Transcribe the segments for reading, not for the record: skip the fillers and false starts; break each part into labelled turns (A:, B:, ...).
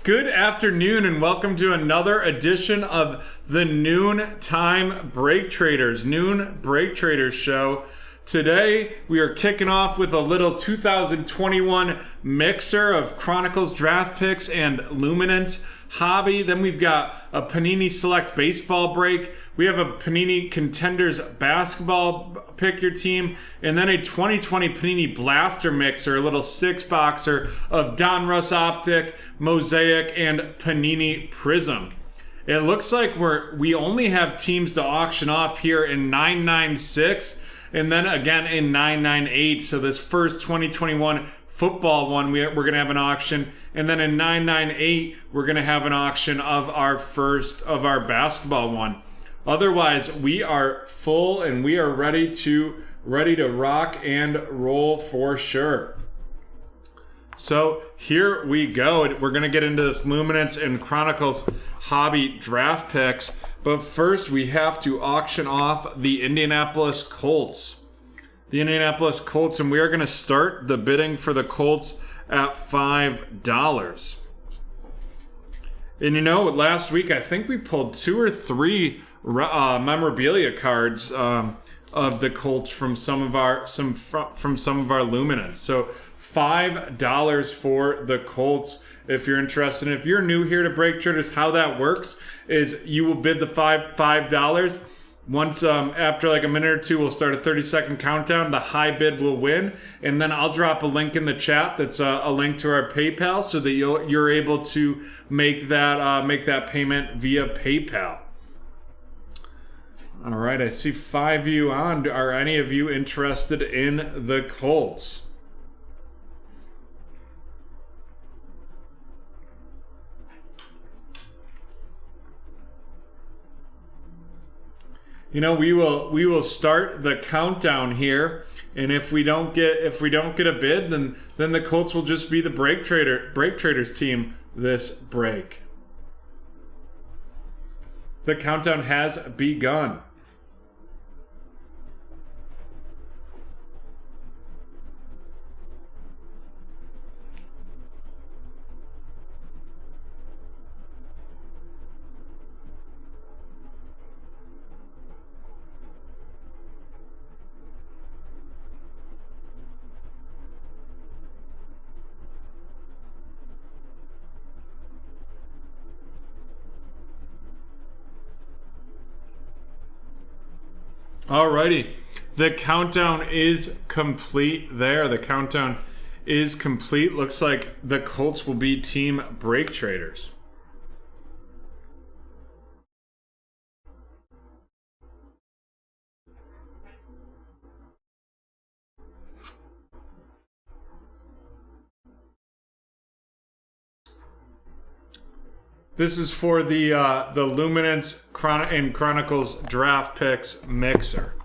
A: Good afternoon and welcome to another edition of the Noontime Break Traders, Noon Break Traders show. Today we are kicking off with a little 2021 mixer of Chronicles draft picks and Luminance hobby. Then we've got a Panini Select baseball break. We have a Panini Contenders basketball pick your team, and then a 2020 Panini Blaster mixer, a little six-boxer of Donruss Optic, Mosaic, and Panini Prism. It looks like we only have teams to auction off here in 996 and then again in 998. So this first 2021 football one, we're going to have an auction, and then in 998 we're going to have an auction of our first of our basketball one. Otherwise, we are full and we are ready to rock and roll for sure. So here we go. We're going to get into this Luminance and Chronicles hobby draft picks. But first, we have to auction off the Indianapolis Colts. The Indianapolis Colts, and we are going to start the bidding for the Colts at $5. And you know, last week I think we pulled 2 or 3 memorabilia cards of the Colts from some of our Luminance. So $5 for the Colts if you're interested. And if you're new here to Break Traders, how that works is you will bid the $5. Once after like a minute or two, we'll start a 30-second countdown. The high bid will win, and then I'll drop a link in the chat that's a link to our PayPal, so that you're able to make that payment via PayPal. All right, I see 5 of you on. Are any of you interested in the Colts? You know, we will start the countdown here, and if we don't get a bid, then the Colts will just be the Break Traders team this break. The countdown has begun. Alrighty, the countdown is complete there. The countdown is complete. Looks like the Colts will be team Break Traders. This is for the Luminance and Chronicles draft picks mixer.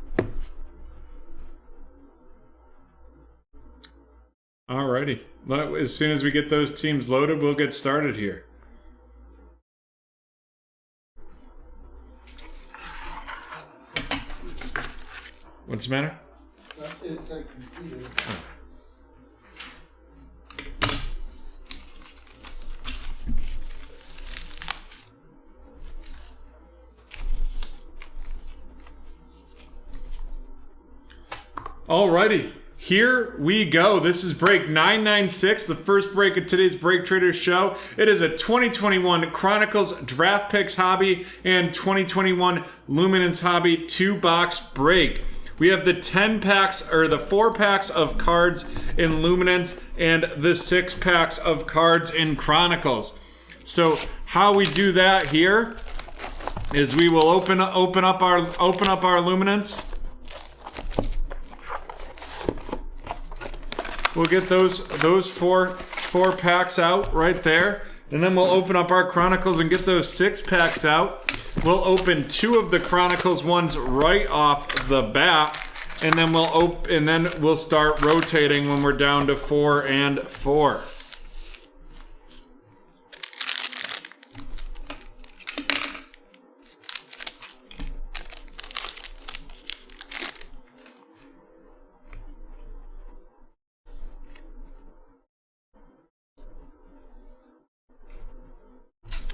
A: Alrighty. As soon as we get those teams loaded, we'll get started here. What's the matter?
B: It's completed.
A: Oh. Alrighty, here we go. This is break 996, the first break of today's Break Traders show. It is a 2021 Chronicles Draft Picks hobby and 2021 Luminance hobby 2-box break. We have the 4 packs of cards in Luminance and the 6 packs of cards in Chronicles. So how we do that here is we will open up our Luminance. We'll get those four packs out right there, and then we'll open up our Chronicles and get those 6 packs out. We'll open 2 of the Chronicles ones right off the bat, and then we'll start rotating when we're down to 4 and 4.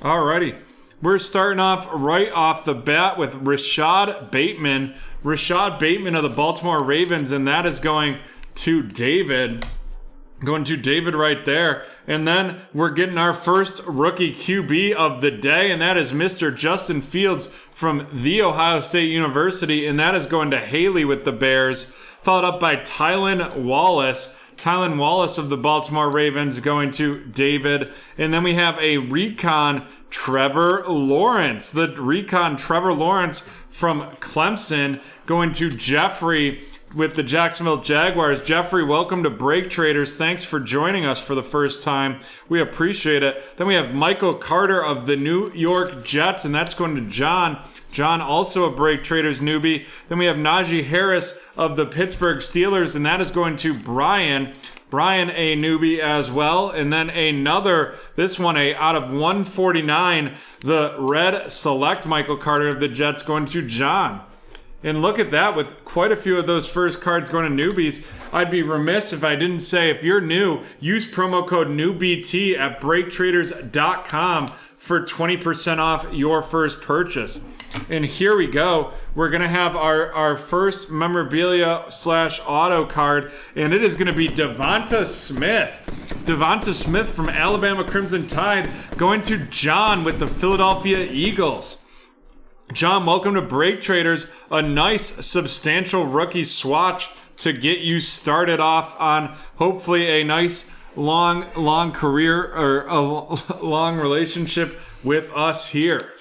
A: Alrighty. We're starting off right off the bat with Rashad Bateman. Rashad Bateman of the Baltimore Ravens, and that is going to David. Going to David right there. And then we're getting our first rookie QB of the day, and that is Mr. Justin Fields from The Ohio State University, and that is going to Haley with the Bears, followed up by Tylan Wallace. Tylan Wallace of the Baltimore Ravens going to David. And then we have a recon Trevor Lawrence. The recon Trevor Lawrence from Clemson going to Jeffrey with the Jacksonville Jaguars. Jeffrey, welcome to Break Traders. Thanks for joining us for the first time. We appreciate it. Then we have Michael Carter of the New York Jets, and that's going to John. John, also a Break Traders newbie. Then we have Najee Harris of the Pittsburgh Steelers, and that is going to Brian. Brian, a newbie as well. And then another, this one, out of 149, the Red Select Michael Carter of the Jets going to John. And look at that, with quite a few of those first cards going to newbies. I'd be remiss if I didn't say, if you're new, use promo code NEWBT at BreakTraders.com for 20% off your first purchase. And here we go. We're going to have our first memorabilia / auto card, and it is going to be Devonta Smith. Devonta Smith from Alabama Crimson Tide going to John with the Philadelphia Eagles. John, welcome to Break Traders. A nice, substantial rookie swatch to get you started off on hopefully a nice, long career or a long relationship with us here.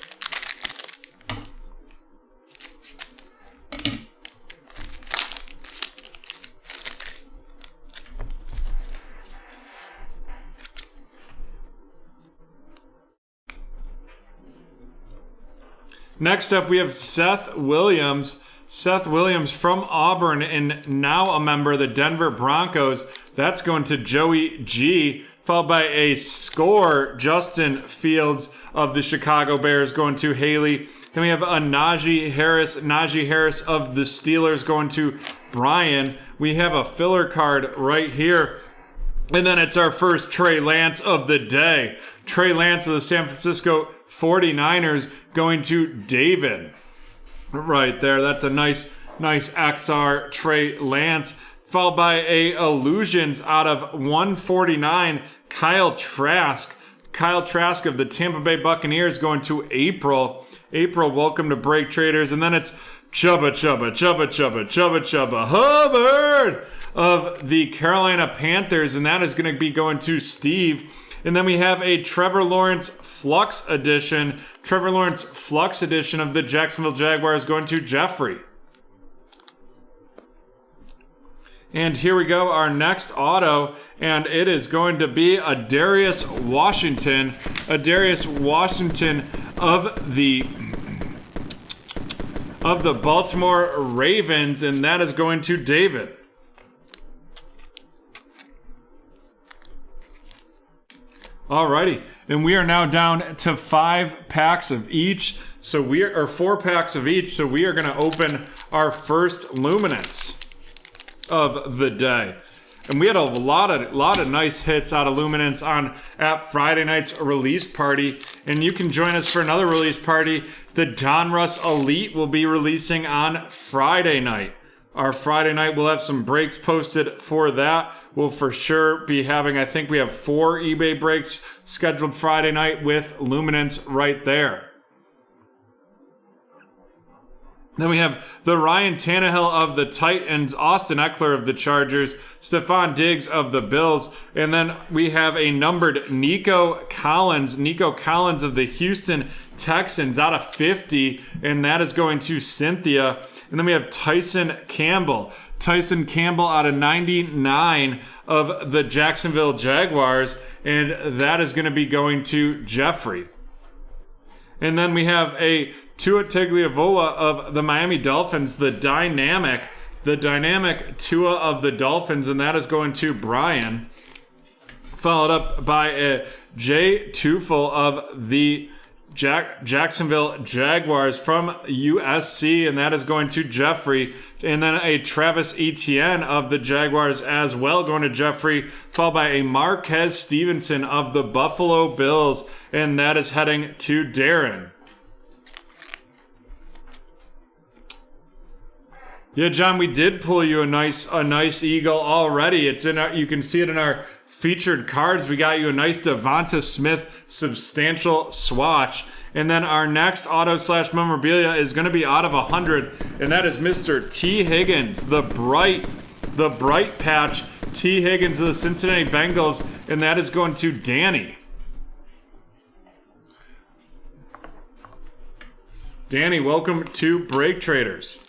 A: Next up, we have Seth Williams. Seth Williams from Auburn and now a member of the Denver Broncos. That's going to Joey G, followed by a score, Justin Fields of the Chicago Bears going to Haley. Then we have a Najee Harris of the Steelers going to Brian. We have a filler card right here. And then it's our first Trey Lance of the day. Trey Lance of the San Francisco 49ers going to David. Right there. That's a nice XR Trey Lance. Followed by a Illusions out of 149, Kyle Trask. Kyle Trask of the Tampa Bay Buccaneers going to April. April, welcome to Break Traders. And then it's Chubba Hubbard of the Carolina Panthers, and that is going to be going to Steve. And then we have a Trevor Lawrence Flux edition of the Jacksonville Jaguars going to Jeffrey. And here we go, our next auto, and it is going to be a Darius Washington of the Baltimore Ravens, and that is going to David. Alrighty, and we are now down to 5 packs of each. So we are, or 4 packs of each. So we are going to open our first Luminance of the day. And we had a lot of nice hits out of Luminance at Friday night's release party. And you can join us for another release party. The Donruss Elite will be releasing on Friday night. Our Friday night, we'll have some breaks posted for that. We'll for sure be having, I think we have 4 eBay breaks scheduled Friday night with Luminance right there. Then we have the Ryan Tannehill of the Titans, Austin Eckler of the Chargers, Stephon Diggs of the Bills, and then we have a numbered Nico Collins of the Houston Texans out of 50, and that is going to Cynthia. And then we have Tyson Campbell out of 99 of the Jacksonville Jaguars, and that is going to be going to Jeffrey. And then we have a Tua Tagovailoa of the Miami Dolphins, the dynamic Tua of the Dolphins, and that is going to Brian. Followed up by a Jay Tufel of the Jacksonville Jaguars from USC, and that is going to Jeffrey. And then a Travis Etienne of the Jaguars as well going to Jeffrey, followed by a Marquez Stevenson of the Buffalo Bills, and that is heading to Darren. Yeah, John, we did pull you a nice eagle already. It's in you can see it in our featured cards. We got you a nice Devonta Smith substantial swatch. And then our next auto/memorabilia is going to be out of 100, and that is Mr. T. Higgins, the bright patch T. Higgins of the Cincinnati Bengals, and that is going to Danny. Danny, welcome to Break Traders.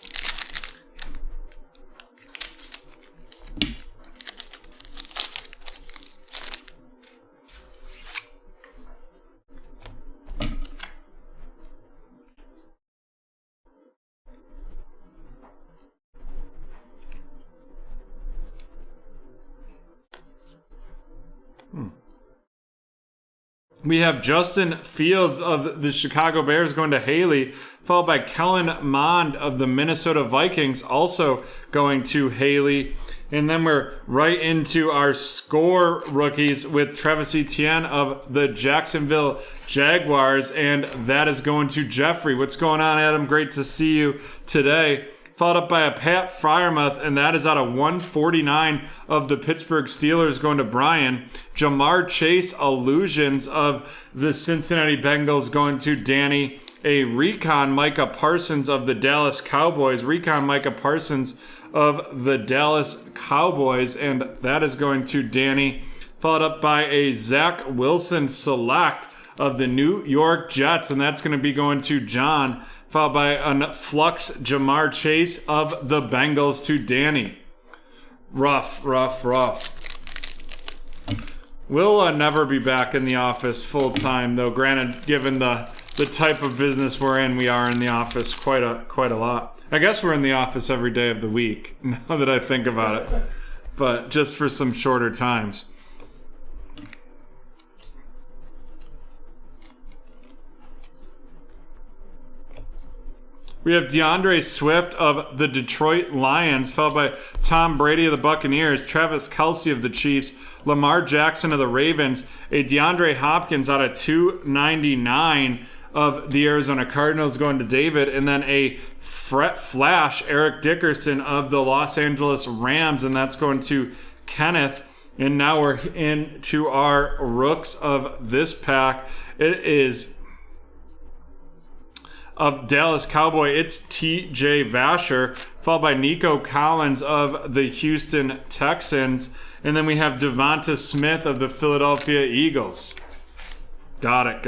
A: We have Justin Fields of the Chicago Bears going to Haley, followed by Kellen Mond of the Minnesota Vikings also going to Haley. And then we're right into our score rookies with Travis Etienne of the Jacksonville Jaguars, and that is going to Jeffrey. What's going on, Adam? Great to see you today. Followed up by a Pat Freiermuth, and that is out of 149 of the Pittsburgh Steelers going to Brian. Jamar Chase Illusions of the Cincinnati Bengals going to Danny. A Recon Micah Parsons of the Dallas Cowboys. Recon Micah Parsons of the Dallas Cowboys, and that is going to Danny. Followed up by a Zach Wilson Select of the New York Jets, and that's going to be going to John. Followed by a Flux Jamar Chase of the Bengals to Danny. Rough. We'll never be back in the office full time, though. Granted, given the type of business we're in, we are in the office quite a lot. I guess we're in the office every day of the week, now that I think about it. But just for some shorter times. We have DeAndre Swift of the Detroit Lions, followed by Tom Brady of the Buccaneers, Travis Kelce of the Chiefs, Lamar Jackson of the Ravens, a DeAndre Hopkins out of 299 of the Arizona Cardinals going to David, and then a Flash Eric Dickerson of the Los Angeles Rams, and that's going to Kenneth. And now we're into our rooks of this pack. It is of Dallas Cowboy, it's T.J. Vasher, followed by Nico Collins of the Houston Texans. And then we have Devonta Smith of the Philadelphia Eagles. Got it.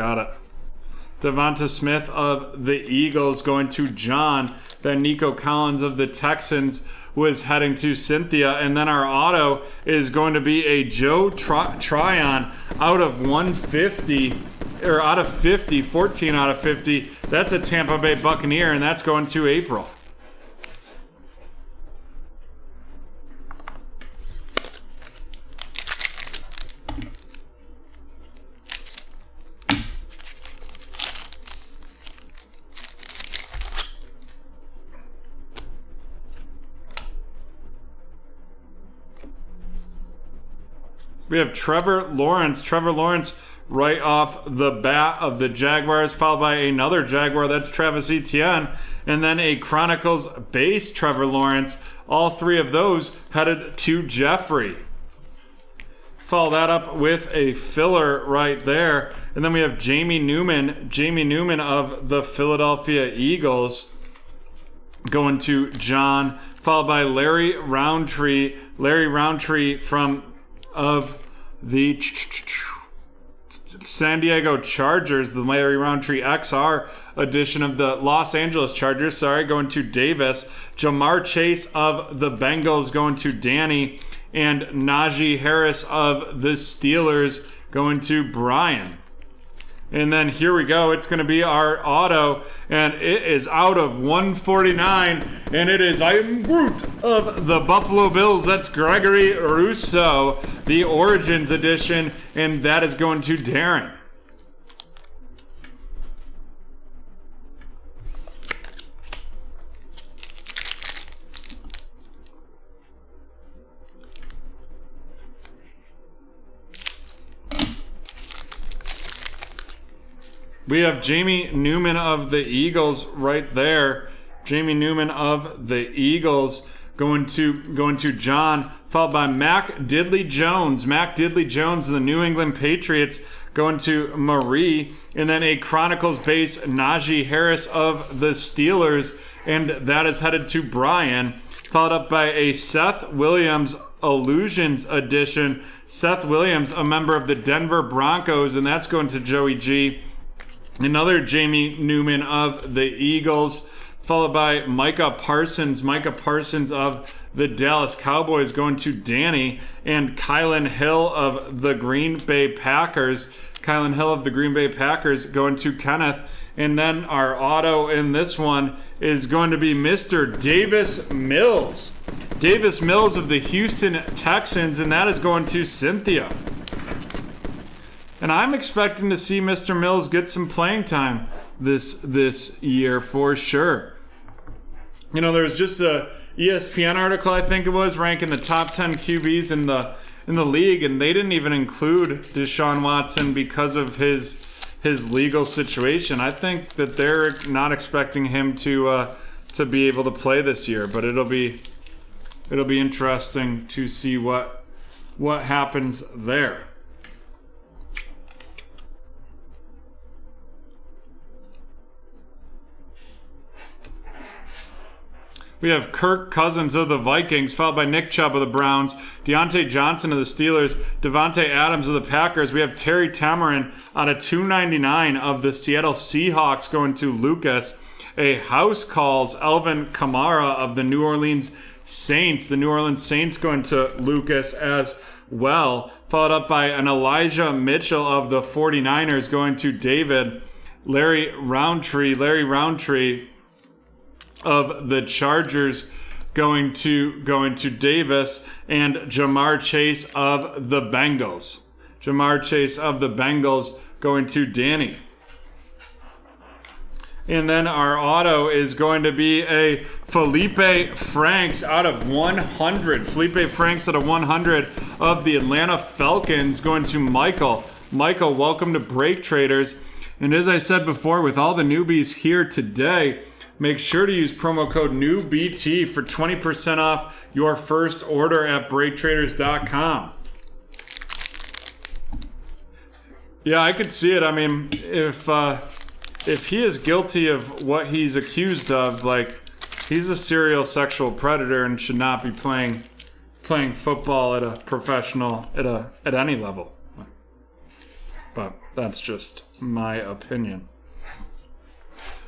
A: Devonta Smith of the Eagles going to John. Then Nico Collins of the Texans was heading to Cynthia. And then our auto is going to be a Joe Tryon out of 150. Or out of 50, 14 out of 50. That's a Tampa Bay Buccaneer, and that's going to April. We have Trevor Lawrence. Right off the bat of the Jaguars, followed by another Jaguar, that's Travis Etienne, and then a Chronicles base Trevor Lawrence. All three of those headed to Jeffrey. Follow that up with a filler right there, and then we have Jamie Newman of the Philadelphia Eagles going to John, followed by Larry Roundtree from of the San Diego Chargers, the Larry Roundtree XR edition of the Los Angeles Chargers, going to Davis. Jamar Chase of the Bengals going to Danny, and Najee Harris of the Steelers going to Brian. And then here we go. It's going to be our auto, and it is out of 149, and it is I Am Groot of the Buffalo Bills. That's Gregory Rousseau, the Origins edition, and that is going to Darren. We have Jamie Newman of the Eagles right there. Jamie Newman of the Eagles going to John, followed by Mac Diddley Jones. Mac Diddley Jones of the New England Patriots going to Marie. And then a Chronicles base, Najee Harris of the Steelers. And that is headed to Brian. Followed up by a Seth Williams Illusions edition. Seth Williams, a member of the Denver Broncos. And that's going to Joey G. Another Jamie Newman of the Eagles, followed by Micah Parsons. Micah Parsons of the Dallas Cowboys going to Danny, and Kylan Hill of the Green Bay Packers. Kylan Hill of the Green Bay Packers going to Kenneth. And then our auto in this one is going to be Mr. Davis Mills. Davis Mills of the Houston Texans, and that is going to Cynthia. And I'm expecting to see Mr. Mills get some playing time this year for sure. You know, there was just a ESPN article, I think it was, ranking the top 10 QBs in the league, and they didn't even include Deshaun Watson because of his legal situation. I think that they're not expecting him to be able to play this year, but it'll be interesting to see what happens there. We have Kirk Cousins of the Vikings, followed by Nick Chubb of the Browns, Deontay Johnson of the Steelers, Devontae Adams of the Packers. We have Terry Tamarin out of 299 of the Seattle Seahawks going to Lucas. A house calls Elvin Kamara of the New Orleans Saints. The New Orleans Saints going to Lucas as well. Followed up by an Elijah Mitchell of the 49ers going to David. Larry Roundtree of the Chargers going to Davis, and Jamar Chase of the Bengals. Jamar Chase of the Bengals going to Danny. And then our auto is going to be a Felipe Franks out of 100. Felipe Franks out of 100 of the Atlanta Falcons going to Michael. Michael, welcome to BreakTraders. And as I said before, with all the newbies here today, make sure to use promo code NEWBT for 20% off your first order at BreakTraders.com. Yeah, I could see it. I mean, if he is guilty of what he's accused of, like, he's a serial sexual predator and should not be playing football at a professional at any level. But that's just my opinion.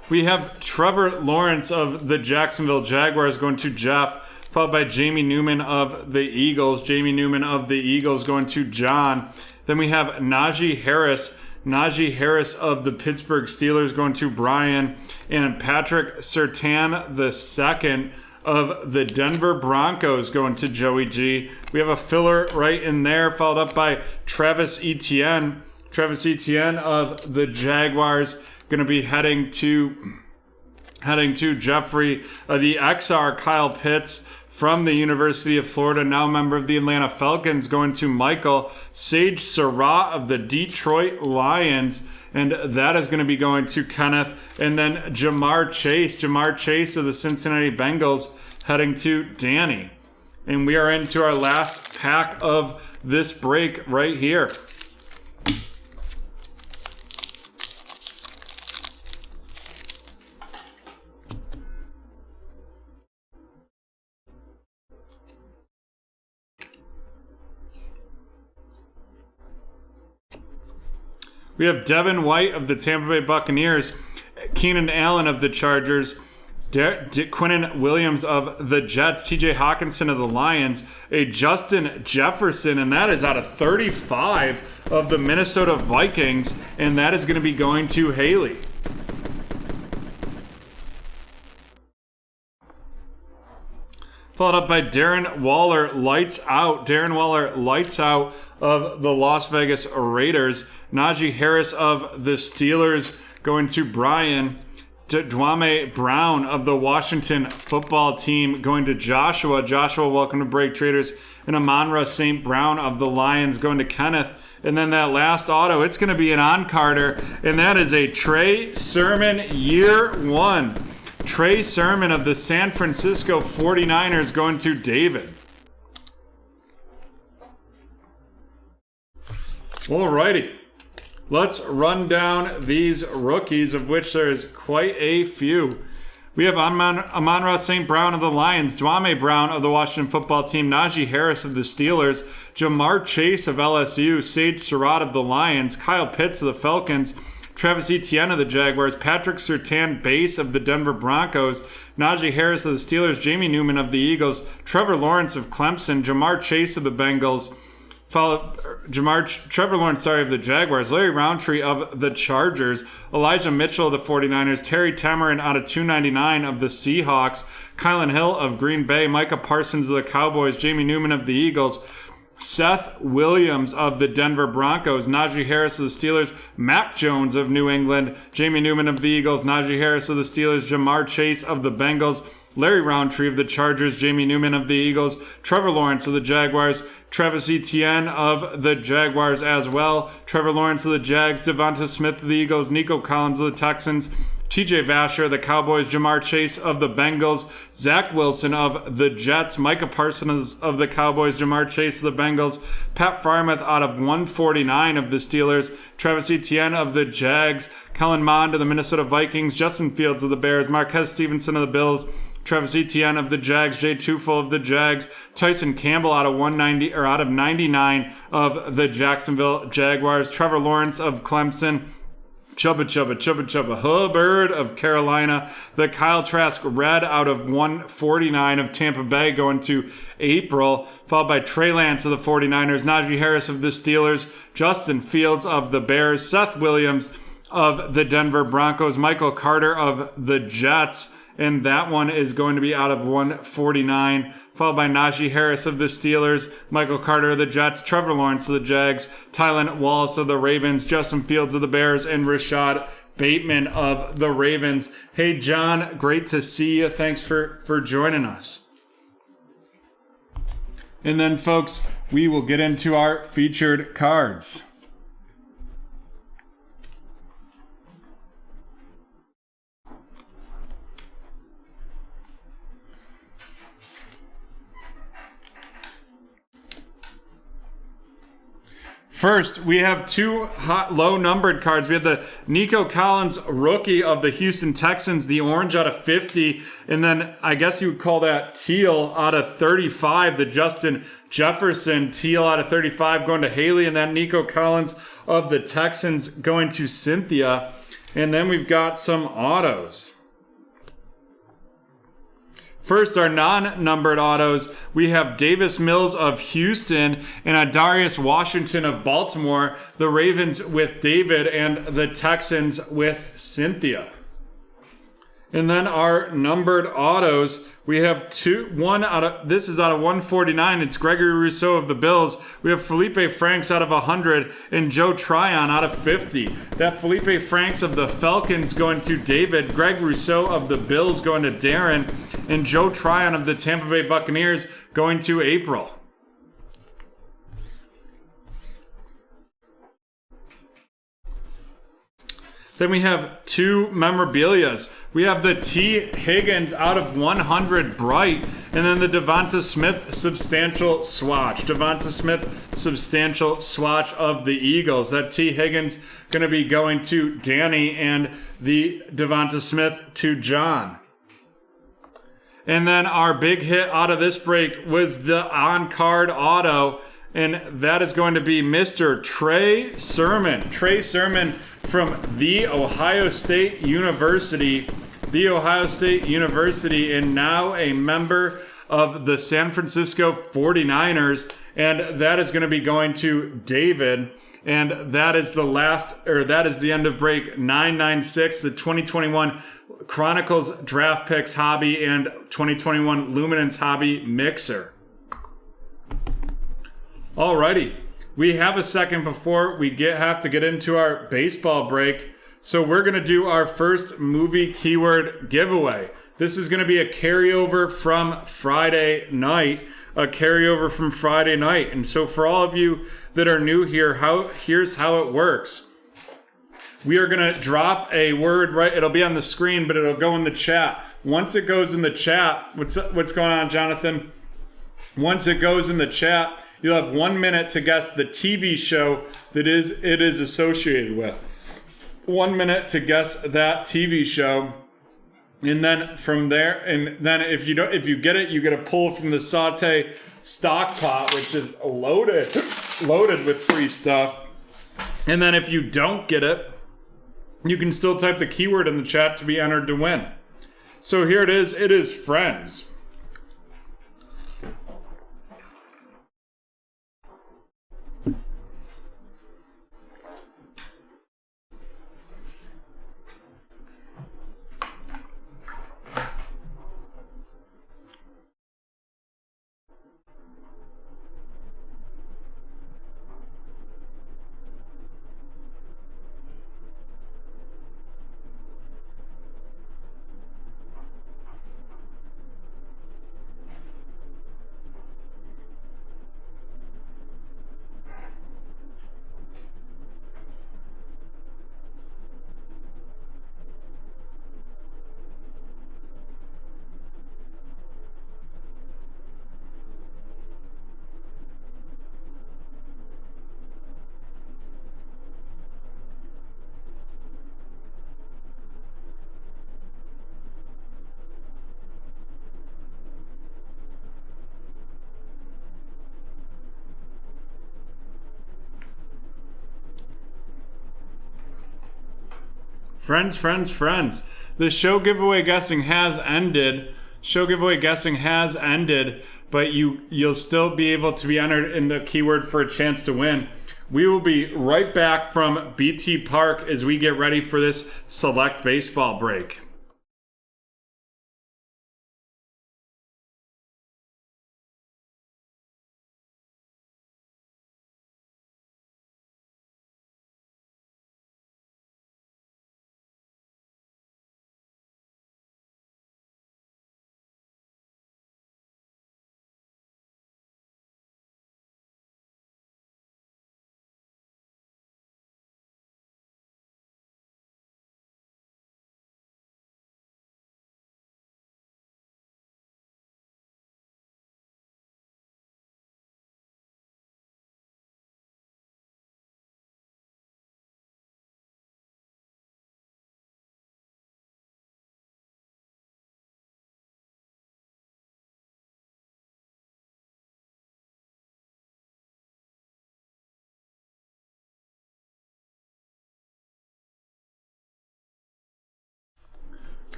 A: We have Trevor Lawrence of the Jacksonville Jaguars going to Jeff, followed by Jamie Newman of the Eagles. Jamie Newman of the Eagles going to John. Then we have Najee Harris of the Pittsburgh Steelers going to Brian, and Patrick Surtain II of the Denver Broncos going to Joey G. We have a filler right in there, followed up by Travis Etienne of the Jaguars, going to be heading to Jeffrey, the XR Kyle Pitts from the University of Florida, now a member of the Atlanta Falcons, going to Michael. Sage Surratt of the Detroit Lions, and that is going to be going to Kenneth. And then Jamar Chase of the Cincinnati Bengals heading to Danny. And we are into our last pack of this break right here. We have Devin White of the Tampa Bay Buccaneers, Keenan Allen of the Chargers, Quinnen Williams of the Jets, TJ Hawkinson of the Lions, a Justin Jefferson, and that is out of 35 of the Minnesota Vikings, and that is going to be going to Haley. Followed up by Darren Waller, lights out of the Las Vegas Raiders. Najee Harris of the Steelers going to Brian. Dwame Brown of the Washington football team going to Joshua. Joshua, welcome to BreakTraders. And Amon-Ra St. Brown of the Lions going to Kenneth. And then that last auto, it's going to be an on-carder, and that is a Trey Sermon year 1. Trey Sermon of the San Francisco 49ers going to David. Alrighty. Let's run down these rookies, of which there is quite a few. We have Amon-Ra St. Brown of the Lions, Dwame Brown of the Washington football team, Najee Harris of the Steelers, Jamar Chase of LSU, Sage Surratt of the Lions, Kyle Pitts of the Falcons, Travis Etienne of the Jaguars, Patrick Surtain Base of the Denver Broncos, Najee Harris of the Steelers, Jamie Newman of the Eagles, Trevor Lawrence of Clemson, Jamar Chase of the Bengals, Trevor Lawrence, of the Jaguars, Larry Roundtree of the Chargers, Elijah Mitchell of the 49ers, Terry Tamarin out of 299 of the Seahawks, Kylan Hill of Green Bay, Micah Parsons of the Cowboys, Jamie Newman of the Eagles, Seth Williams of the Denver Broncos, Najee Harris of the Steelers, Mac Jones of New England, Jamie Newman of the Eagles, Najee Harris of the Steelers, Jamar Chase of the Bengals, Larry Roundtree of the Chargers, Jamie Newman of the Eagles, Trevor Lawrence of the Jaguars, Travis Etienne of the Jaguars as well, Trevor Lawrence of the Jags, Devonta Smith of the Eagles, Nico Collins of the Texans, TJ Vasher of the Cowboys, Jamar Chase of the Bengals, Zach Wilson of the Jets, Micah Parsons of the Cowboys, Jamar Chase of the Bengals, Pat Freiermuth out of 149 of the Steelers, Travis Etienne of the Jags, Kellen Mond of the Minnesota Vikings, Justin Fields of the Bears, Marquez Stevenson of the Bills, Travis Etienne of the Jags, Jay Tufel of the Jags, Tyson Campbell out of 99 of the Jacksonville Jaguars, Trevor Lawrence of Clemson, Chubba Hubbard of Carolina, the Kyle Trask Red out of 149 of Tampa Bay going to April, followed by Trey Lance of the 49ers, Najee Harris of the Steelers, Justin Fields of the Bears, Seth Williams of the Denver Broncos, Michael Carter of the Jets, and that one is going to be out of 149, followed by Najee Harris of the Steelers, Michael Carter of the Jets, Trevor Lawrence of the Jags, Tylan Wallace of the Ravens, Justin Fields of the Bears, and Rashad Bateman of the Ravens. Hey, John, great to see you. Thanks for joining us. And then, folks, we will get into our featured cards. First, we have two hot, low-numbered cards. We have the Nico Collins rookie of the Houston Texans, the orange out of 50, and then I guess you would call that teal out of 35, the Justin Jefferson teal out of 35 going to Haley, and then Nico Collins of the Texans going to Cynthia. And then we've got some autos. First, our non-numbered autos, we have Davis Mills of Houston and Adarius Washington of Baltimore, the Ravens with David and the Texans with Cynthia. And then our numbered autos, we have this is out of 149. It's Gregory Rousseau of the Bills. We have Felipe Franks out of 100 and Joe Tryon out of 50. That Felipe Franks of the Falcons going to David, Greg Rousseau of the Bills going to Darren, and Joe Tryon of the Tampa Bay Buccaneers going to April. Then we have two memorabilias. We have the T. Higgins out of 100 Bright, and then the Devonta Smith substantial swatch. Devonta Smith substantial swatch of the Eagles. That T. Higgins going to be going to Danny, and the Devonta Smith to John. And then our big hit out of this break was the on-card auto, and that is going to be Mr. Trey Sermon. Trey Sermon from The Ohio State University. The Ohio State University, and now a member of the San Francisco 49ers. And that is going to be going to David. And that is the end of break 996, the 2021 Chronicles Draft Picks Hobby and 2021 Luminance Hobby Mixer. Alrighty, we have a second before we have to get into our baseball break. So we're going to do our first movie keyword giveaway. This is going to be a carryover from Friday night. And so for all of you that are new here, here's how it works. We are going to drop a word, right? It'll be on the screen, but it'll go in the chat. Once it goes in the chat, what's going on, Jonathan? Once it goes in the chat, you'll have 1 minute to guess the TV show that it is associated with. 1 minute to guess that TV show. And then from there, and then if you get it, you get a pull from the Saute stock pot, which is loaded with free stuff. And then if you don't get it, you can still type the keyword in the chat to be entered to win. So here it is. It is Friends. Friends. The show giveaway guessing has ended. But you'll still be able to be entered in the keyword for a chance to win. We will be right back from BT Park as we get ready for this select baseball break.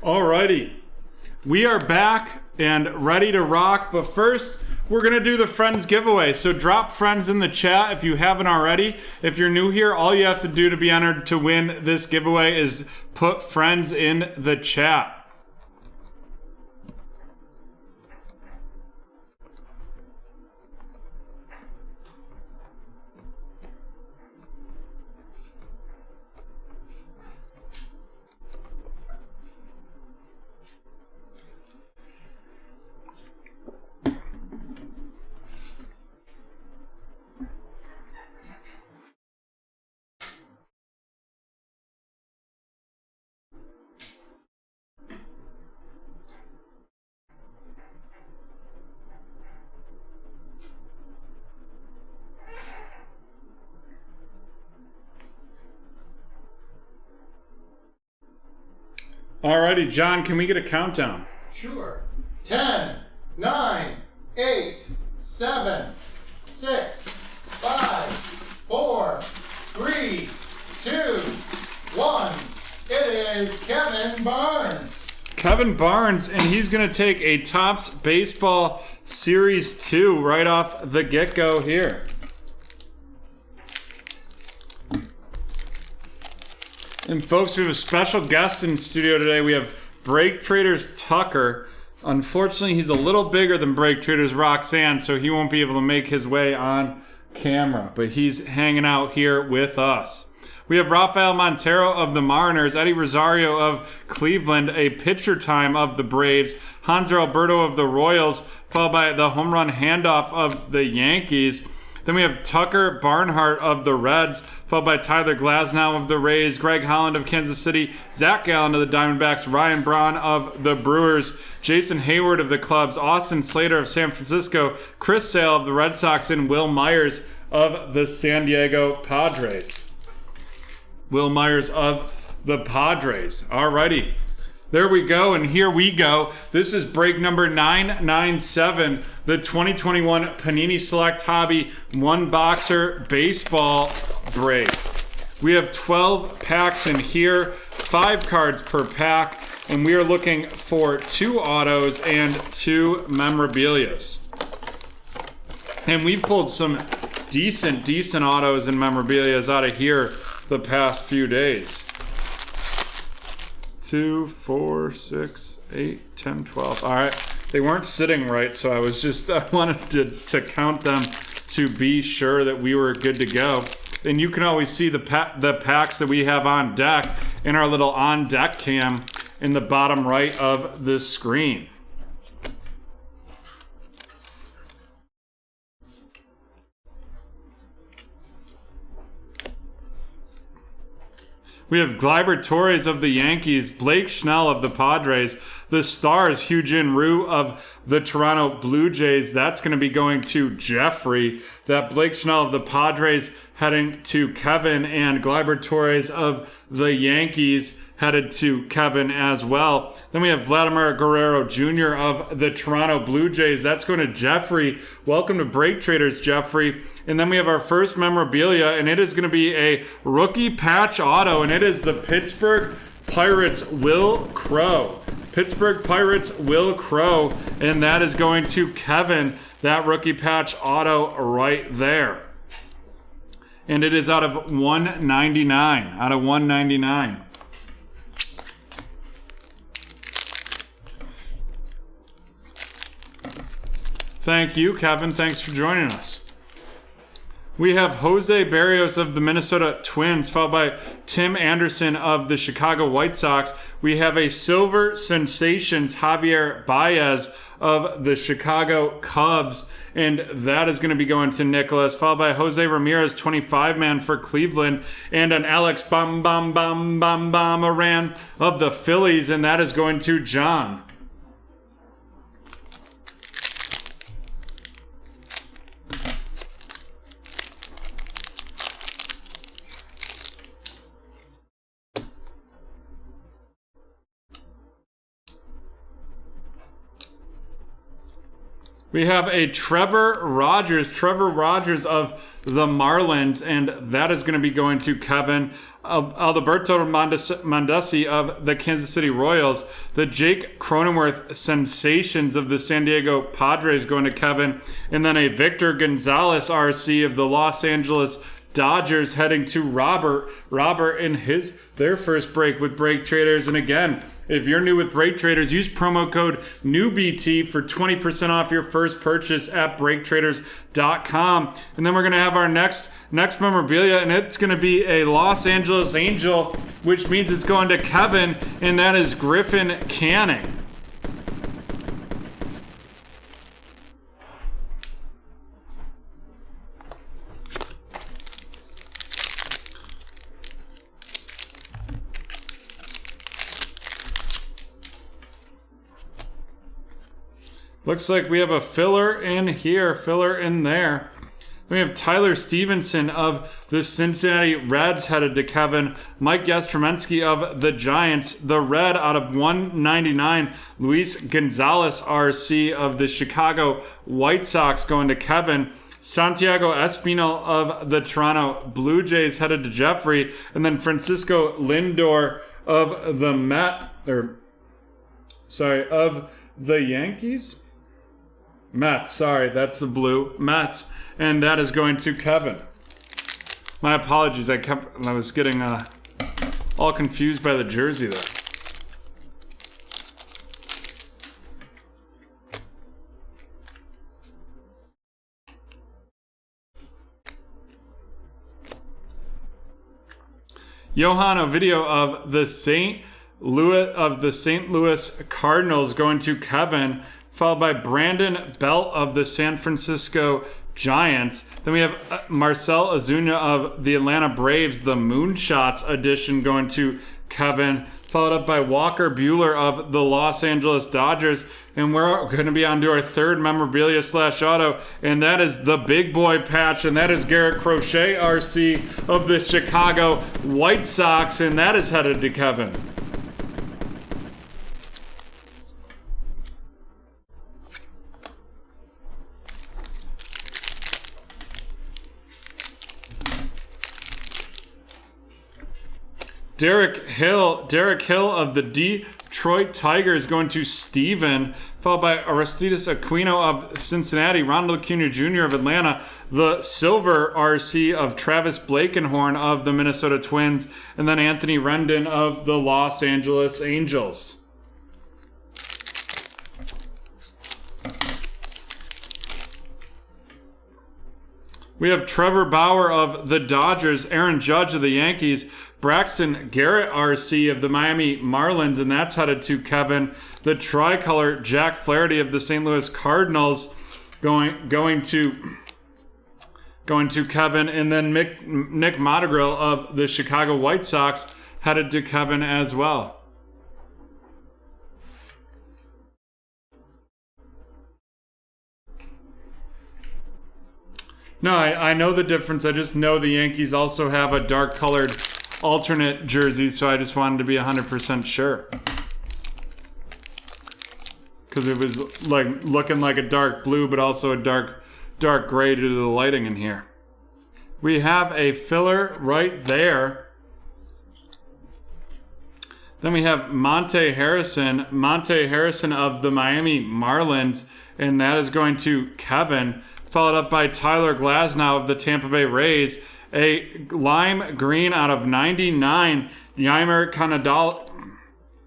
A: Alrighty, we are back and ready to rock, but first we're gonna do the Friends giveaway. So drop Friends in the chat if you haven't already. If you're new here, all you have to do to be entered to win this giveaway is put Friends in the chat. Alrighty, John, can we get a countdown?
B: Sure. 10, 9, 8, 7, 6, 5, 4, 3, 2, 1. It is Kevin Barnes.
A: Kevin Barnes, and he's going to take a Topps Baseball Series 2 right off the get-go here. And folks, we have a special guest in studio today. We have BreakTraders Tucker. Unfortunately, he's a little bigger than BreakTraders Roxanne, so he won't be able to make his way on camera, but he's hanging out here with us. We have Rafael Montero of the Mariners, Eddie Rosario of Cleveland, a pitcher time of the Braves, Hanser Alberto of the Royals, followed by the home run handoff of the Yankees. Then we have Tucker Barnhart of the Reds, followed by Tyler Glasnow of the Rays, Greg Holland of Kansas City, Zach Gallen of the Diamondbacks, Ryan Braun of the Brewers, Jason Hayward of the Cubs, Austin Slater of San Francisco, Chris Sale of the Red Sox, and Will Myers of the San Diego Padres. Will Myers of the Padres. Alrighty. There we go, and here we go. This is break number 997, the 2021 Panini Select Hobby One Boxer Baseball break. We have 12 packs in here, 5 cards per pack, and we are looking for 2 autos and 2 memorabilias. And we pulled some decent autos and memorabilias out of here the past few days. 2, 4, 6, 8, 10, 12. All right, they weren't sitting right, so I wanted to count them to be sure that we were good to go. And you can always see the packs that we have on deck in our little on deck cam in the bottom right of the screen. We have Gleyber Torres of the Yankees, Blake Snell of the Padres, the Stars, Hyun-Jin Ryu of the Toronto Blue Jays. That's going to be going to Jeffrey. That Blake Snell of the Padres heading to Kevin, and Gleyber Torres of the Yankees headed to Kevin as well. Then we have Vladimir Guerrero Jr. of the Toronto Blue Jays. That's going to Jeffrey. Welcome to BreakTraders, Jeffrey. And then we have our first memorabilia, and it is going to be a rookie patch auto, and it is the Pittsburgh Pirates Will Crow. Pittsburgh Pirates Will Crow, and that is going to Kevin, that rookie patch auto right there. And it is out of 199. Out of 199. Thank you, Kevin. Thanks for joining us. We have Jose Berrios of the Minnesota Twins, followed by Tim Anderson of the Chicago White Sox. We have a Silver Sensations Javier Baez of the Chicago Cubs, and that is going to be going to Nicholas, followed by Jose Ramirez, 25-man for Cleveland, and an Alex Moran of the Phillies, and that is going to John. We have a Trevor Rogers of the Marlins, and that is going to be going to Kevin. Alberto Mondesi of the Kansas City Royals. The Jake Cronenworth Sensations of the San Diego Padres going to Kevin. And then a Victor Gonzalez RC of the Los Angeles Dodgers heading to Robert. Robert in their first break with BreakTraders. And again, if you're new with BreakTraders, use promo code NEWBT for 20% off your first purchase at BreakTraders.com. And then we're going to have our next memorabilia, and it's going to be a Los Angeles Angel, which means it's going to Kevin, and that is Griffin Canning. Looks like we have a filler in here, filler in there. We have Tyler Stevenson of the Cincinnati Reds headed to Kevin. Mike Yastrzemski of the Giants. The Red out of 199. Luis Gonzalez RC of the Chicago White Sox going to Kevin. Santiago Espinal of the Toronto Blue Jays headed to Jeffrey. And then Francisco Lindor of the of the Yankees? Mets, sorry, that's the blue. Mets, and that is going to Kevin. My apologies, I was getting all confused by the jersey there. Johan Ovidio of the St. Louis Cardinals going to Kevin, followed by Brandon Belt of the San Francisco Giants. Then we have Marcel Ozuna of the Atlanta Braves, the Moonshots edition, going to Kevin, followed up by Walker Buehler of the Los Angeles Dodgers. And we're going to be on to our third memorabilia / auto, and that is the big boy patch, and that is Garrett Crochet RC of the Chicago White Sox, and that is headed to Kevin. Derek Hill of the Detroit Tigers going to Steven, followed by Aristides Aquino of Cincinnati, Ronald Acuna Jr. of Atlanta, the Silver RC of Travis Blakenhorn of the Minnesota Twins, and then Anthony Rendon of the Los Angeles Angels. We have Trevor Bauer of the Dodgers, Aaron Judge of the Yankees, Braxton Garrett RC of the Miami Marlins, and that's headed to Kevin. The tricolor Jack Flaherty of the St. Louis Cardinals going to Kevin, and then Nick Montagrill of the Chicago White Sox headed to Kevin as well. No, I know the difference. I just know the Yankees also have a dark colored alternate jersey, so I just wanted to be 100% sure. Because it was like looking like a dark blue, but also a dark gray due to the lighting in here. We have a filler right there. Then we have Monte Harrison of the Miami Marlins, and that is going to Kevin, followed up by Tyler Glasnow of the Tampa Bay Rays, a lime green out of 99, Yeimer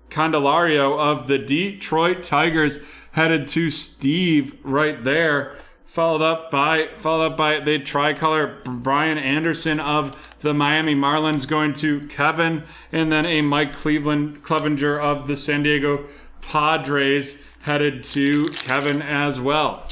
A: Candelario of the Detroit Tigers headed to Steve right there, followed up by the tricolor Brian Anderson of the Miami Marlins going to Kevin, and then a Mike Clevenger of the San Diego Padres headed to Kevin as well.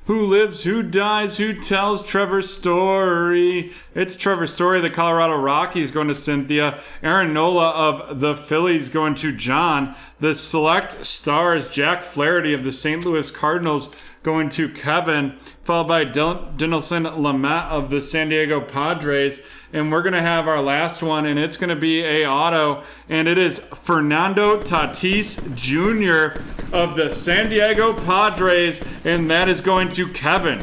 A: Who lives, who dies, who tells Trevor's story? It's Trevor's story. The Colorado Rockies going to Cynthia. Aaron Nola of the Phillies going to John. The Select Stars, Jack Flaherty of the St. Louis Cardinals going to Kevin, followed by Dinelson Lamet of the San Diego Padres. And we're going to have our last one, and it's going to be a auto, and it is Fernando Tatis Jr. of the San Diego Padres, and that is going to Kevin.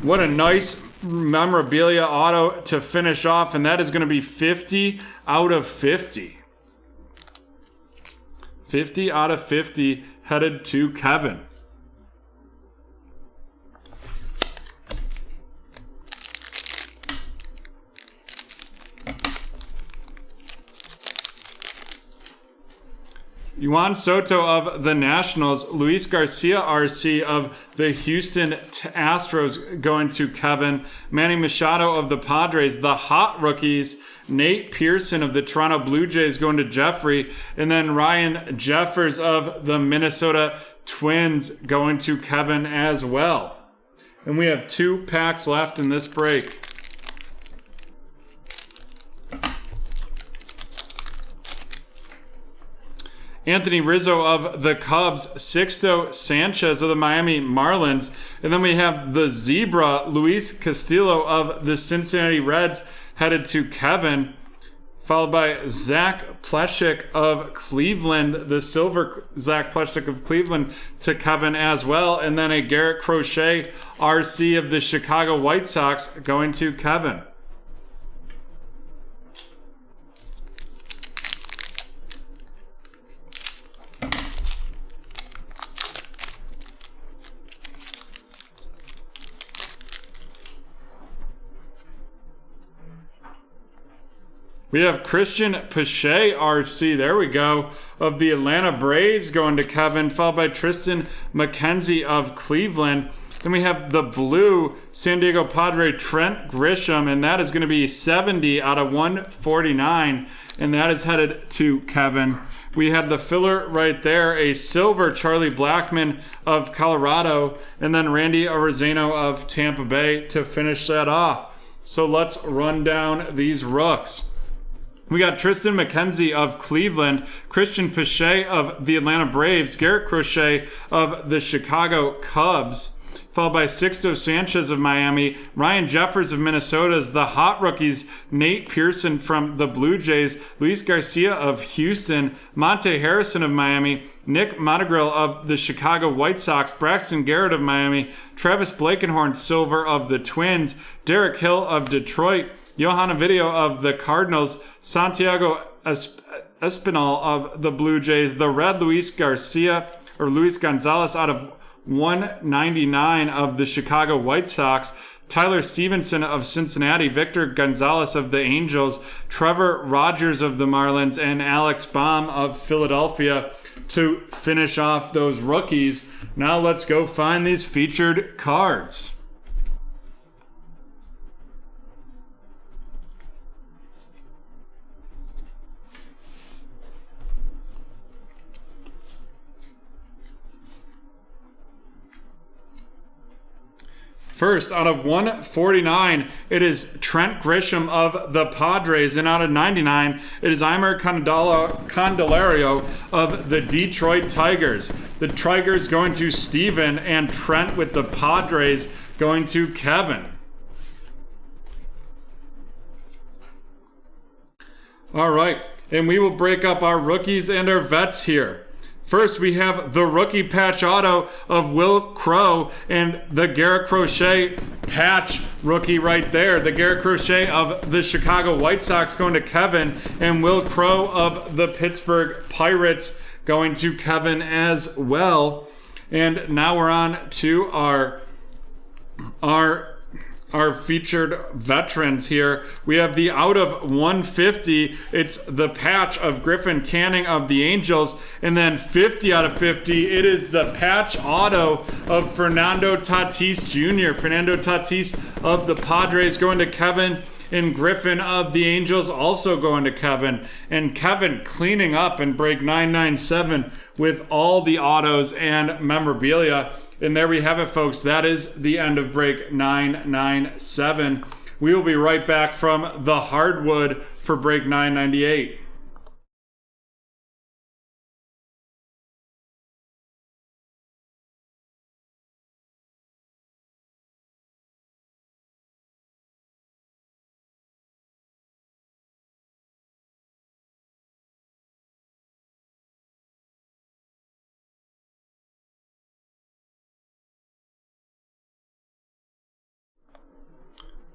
A: What a nice memorabilia auto to finish off, and that is going to be 50 out of 50. 50 out of 50 headed to Kevin. Juan Soto of the Nationals, Luis Garcia RC of the Houston Astros going to Kevin, Manny Machado of the Padres, the Hot Rookies, Nate Pearson of the Toronto Blue Jays going to Jeffrey, and then Ryan Jeffers of the Minnesota Twins going to Kevin as well. And we have 2 packs left in this break. Anthony Rizzo of the Cubs, Sixto Sanchez of the Miami Marlins, and then we have the Zebra, Luis Castillo of the Cincinnati Reds headed to Kevin, followed by Zach Plesac of Cleveland, the Silver Zach Plesac of Cleveland to Kevin as well, and then a Garrett Crochet RC of the Chicago White Sox going to Kevin. We have Christian Pache RC, there we go, of the Atlanta Braves going to Kevin, followed by Tristan McKenzie of Cleveland. Then we have the blue San Diego Padre Trent Grisham, and that is going to be 70 out of 149, and that is headed to Kevin. We have the filler right there, a silver Charlie Blackmon of Colorado, and then Randy Arozano of Tampa Bay to finish that off. So let's run down these rooks. We got Tristan McKenzie of Cleveland, Christian Pache of the Atlanta Braves, Garrett Crochet of the Chicago Cubs, followed by Sixto Sanchez of Miami, Ryan Jeffers of Minnesota's the hot rookies, Nate Pearson from the Blue Jays, Luis Garcia of Houston, Monte Harrison of Miami, Nick Montegrill of the Chicago White Sox, Braxton Garrett of Miami, Travis Blakenhorn Silver of the Twins, Derek Hill of Detroit, Johan Video of the Cardinals, Santiago Espinal of the Blue Jays, the red Luis Gonzalez out of 199 of the Chicago White Sox, Tyler Stevenson of Cincinnati, Victor Gonzalez of the Angels, Trevor Rogers of the Marlins, and Alex Baum of Philadelphia to finish off those rookies. Now let's go find these featured cards. First, out of 149, it is Trent Grisham of the Padres. And out of 99, it is Eimer Candelario of the Detroit Tigers. The Tigers going to Steven, and Trent with the Padres going to Kevin. All right, and we will break up our rookies and our vets here. First, we have the rookie patch auto of Will Crow and the Garrett Crochet patch rookie right there. The Garrett Crochet of the Chicago White Sox going to Kevin, and Will Crow of the Pittsburgh Pirates going to Kevin as well. And now we're on to our featured veterans here. We have the out of 150. It's the patch of Griffin Canning of the Angels. And then 50 out of 50, it is the patch auto of Fernando Tatis Jr. Fernando Tatis of the Padres going to Kevin, and Griffin of the Angels also going to Kevin. And Kevin cleaning up in break 997 with all the autos and memorabilia. And there we have it, folks. That is the end of break 997. We will be right back from the hardwood for break 998.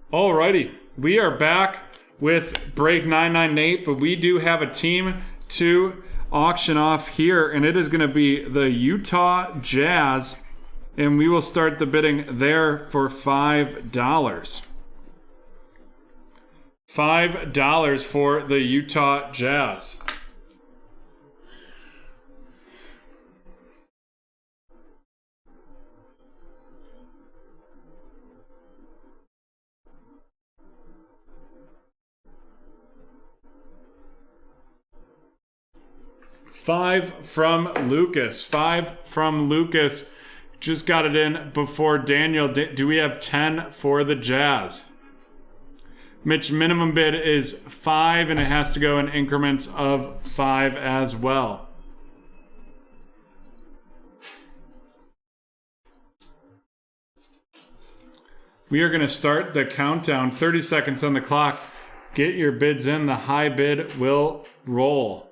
A: Alrighty, we are back with break 998, but we do have a team to auction off here, and it is going to be the Utah Jazz, and we will start the bidding there for $5. $5 for the Utah Jazz. $5 from Lucas. $5 from Lucas. Just got it in before Daniel. Do we have 10 for the Jazz? Mitch, minimum bid is 5, and it has to go in increments of 5 as well. We are going to start the countdown. 30 seconds on the clock. Get your bids in. The high bid will roll.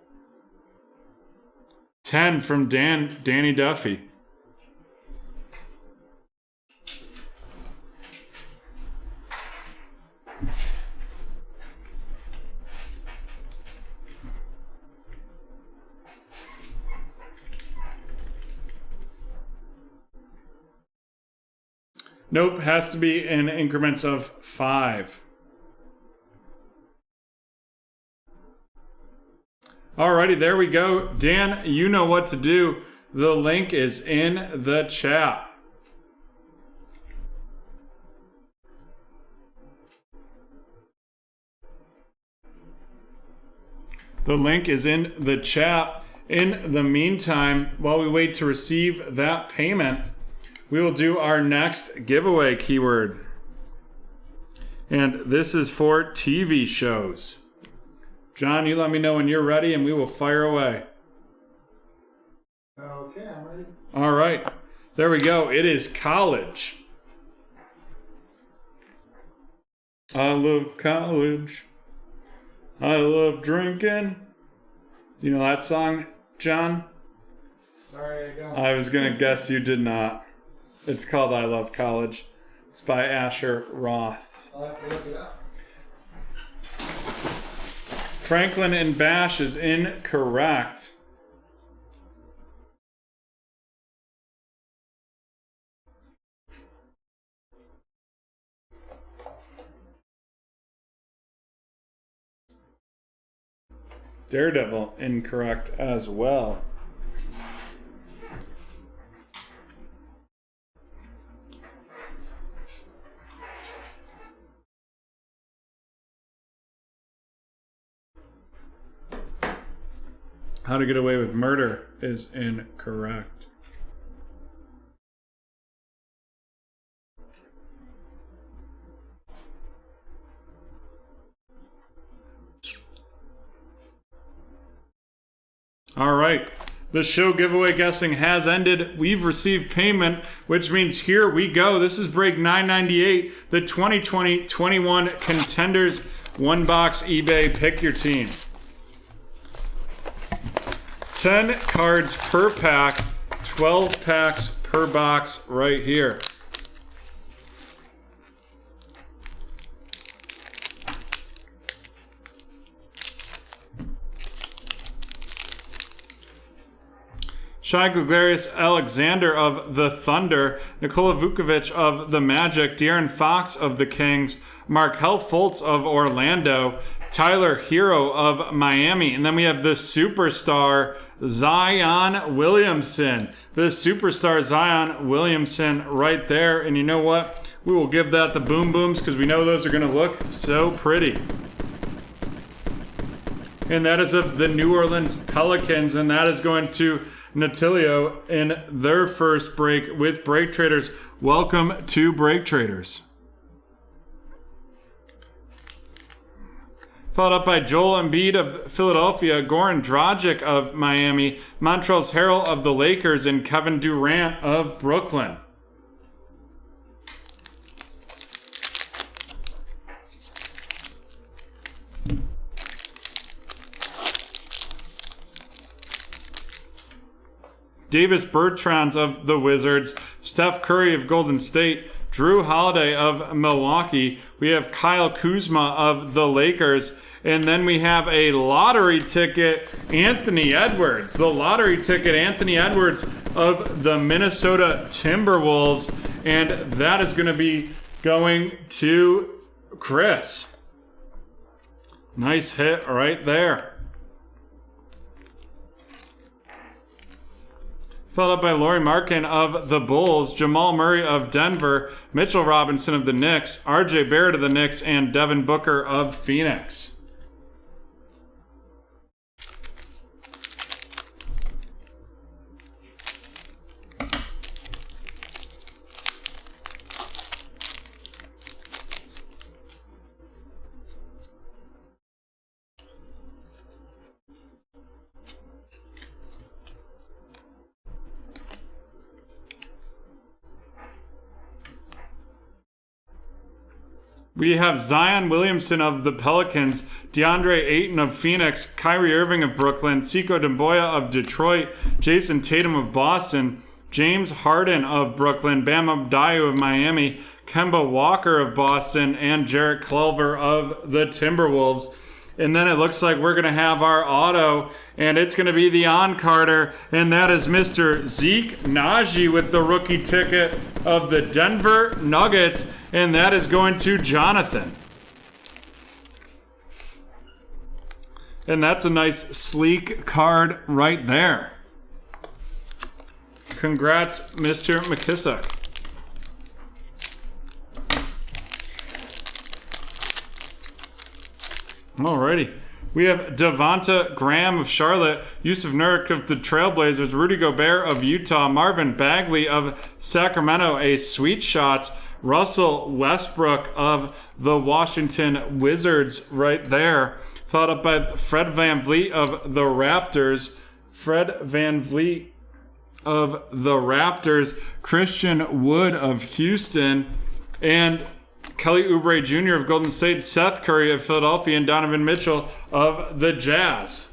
A: 10 from Danny Duffy. Nope, has to be in increments of 5. Alrighty, there we go. Dan, you know what to do. The link is in the chat. The link is in the chat. In the meantime, while we wait to receive that payment, we will do our next giveaway keyword. And this is for TV shows. John, you let me know when you're ready and we will fire away.
B: Okay, I'm ready.
A: All right, there we go. It is college. I love college. I love drinking. You know that song, John?
B: Sorry, I don't.
A: I was going to guess you did not. It's called I Love College. It's by Asher Roth.
B: I'll have to look it up.
A: Franklin and Bash is incorrect. Daredevil, incorrect as well. How to Get Away with Murder is incorrect. All right, the show giveaway guessing has ended. We've received payment, which means here we go. This is break 998, the 2020-21 Contenders one box eBay Pick Your Team. 10 cards per pack, 12 packs per box right here. Shai Gilgeous-Alexander of the Thunder, Nikola Vukovic of the Magic, De'Aaron Fox of the Kings, Markelle Fultz of Orlando, Tyler Hero of Miami, and then we have the superstar Zion Williamson. The superstar Zion Williamson right there. And you know what? We will give that the boom booms because we know those are going to look so pretty. And that is of the New Orleans Pelicans, and that is going to Natilio in their first break with BreakTraders. Welcome to BreakTraders. Followed up by Joel Embiid of Philadelphia, Goran Dragic of Miami, Montrezl Harrell of the Lakers, and Kevin Durant of Brooklyn. Davis Bertrands of the Wizards, Steph Curry of Golden State, Drew Holiday of Milwaukee. We have Kyle Kuzma of the Lakers. And then we have a lottery ticket, Anthony Edwards. The lottery ticket, Anthony Edwards of the Minnesota Timberwolves. And that is going to be going to Chris. Nice hit right there. Followed up by Lauri Markkanen of the Bulls, Jamal Murray of Denver, Mitchell Robinson of the Knicks, RJ Barrett of the Knicks, and Devin Booker of Phoenix. We have Zion Williamson of the Pelicans, DeAndre Ayton of Phoenix, Kyrie Irving of Brooklyn, Sekou Doumbouya of Detroit, Jason Tatum of Boston, James Harden of Brooklyn, Bam Adebayo of Miami, Kemba Walker of Boston, and Jarrett Culver of the Timberwolves. And then it looks like we're going to have our auto, and it's going to be the on-carder, and that is Mr. Zeke Naji with the rookie ticket of the Denver Nuggets, and that is going to Jonathan. And that's a nice sleek card right there. Congrats, Mr. McKissick. Alrighty. We have Devonta Graham of Charlotte, Yusuf Nurk of the Trailblazers, Rudy Gobert of Utah, Marvin Bagley of Sacramento, a sweet shot, Russell Westbrook of the Washington Wizards right there, followed up by Fred VanVleet of the Raptors, Christian Wood of Houston, and Kelly Oubre Jr. of Golden State, Seth Curry of Philadelphia, and Donovan Mitchell of the Jazz.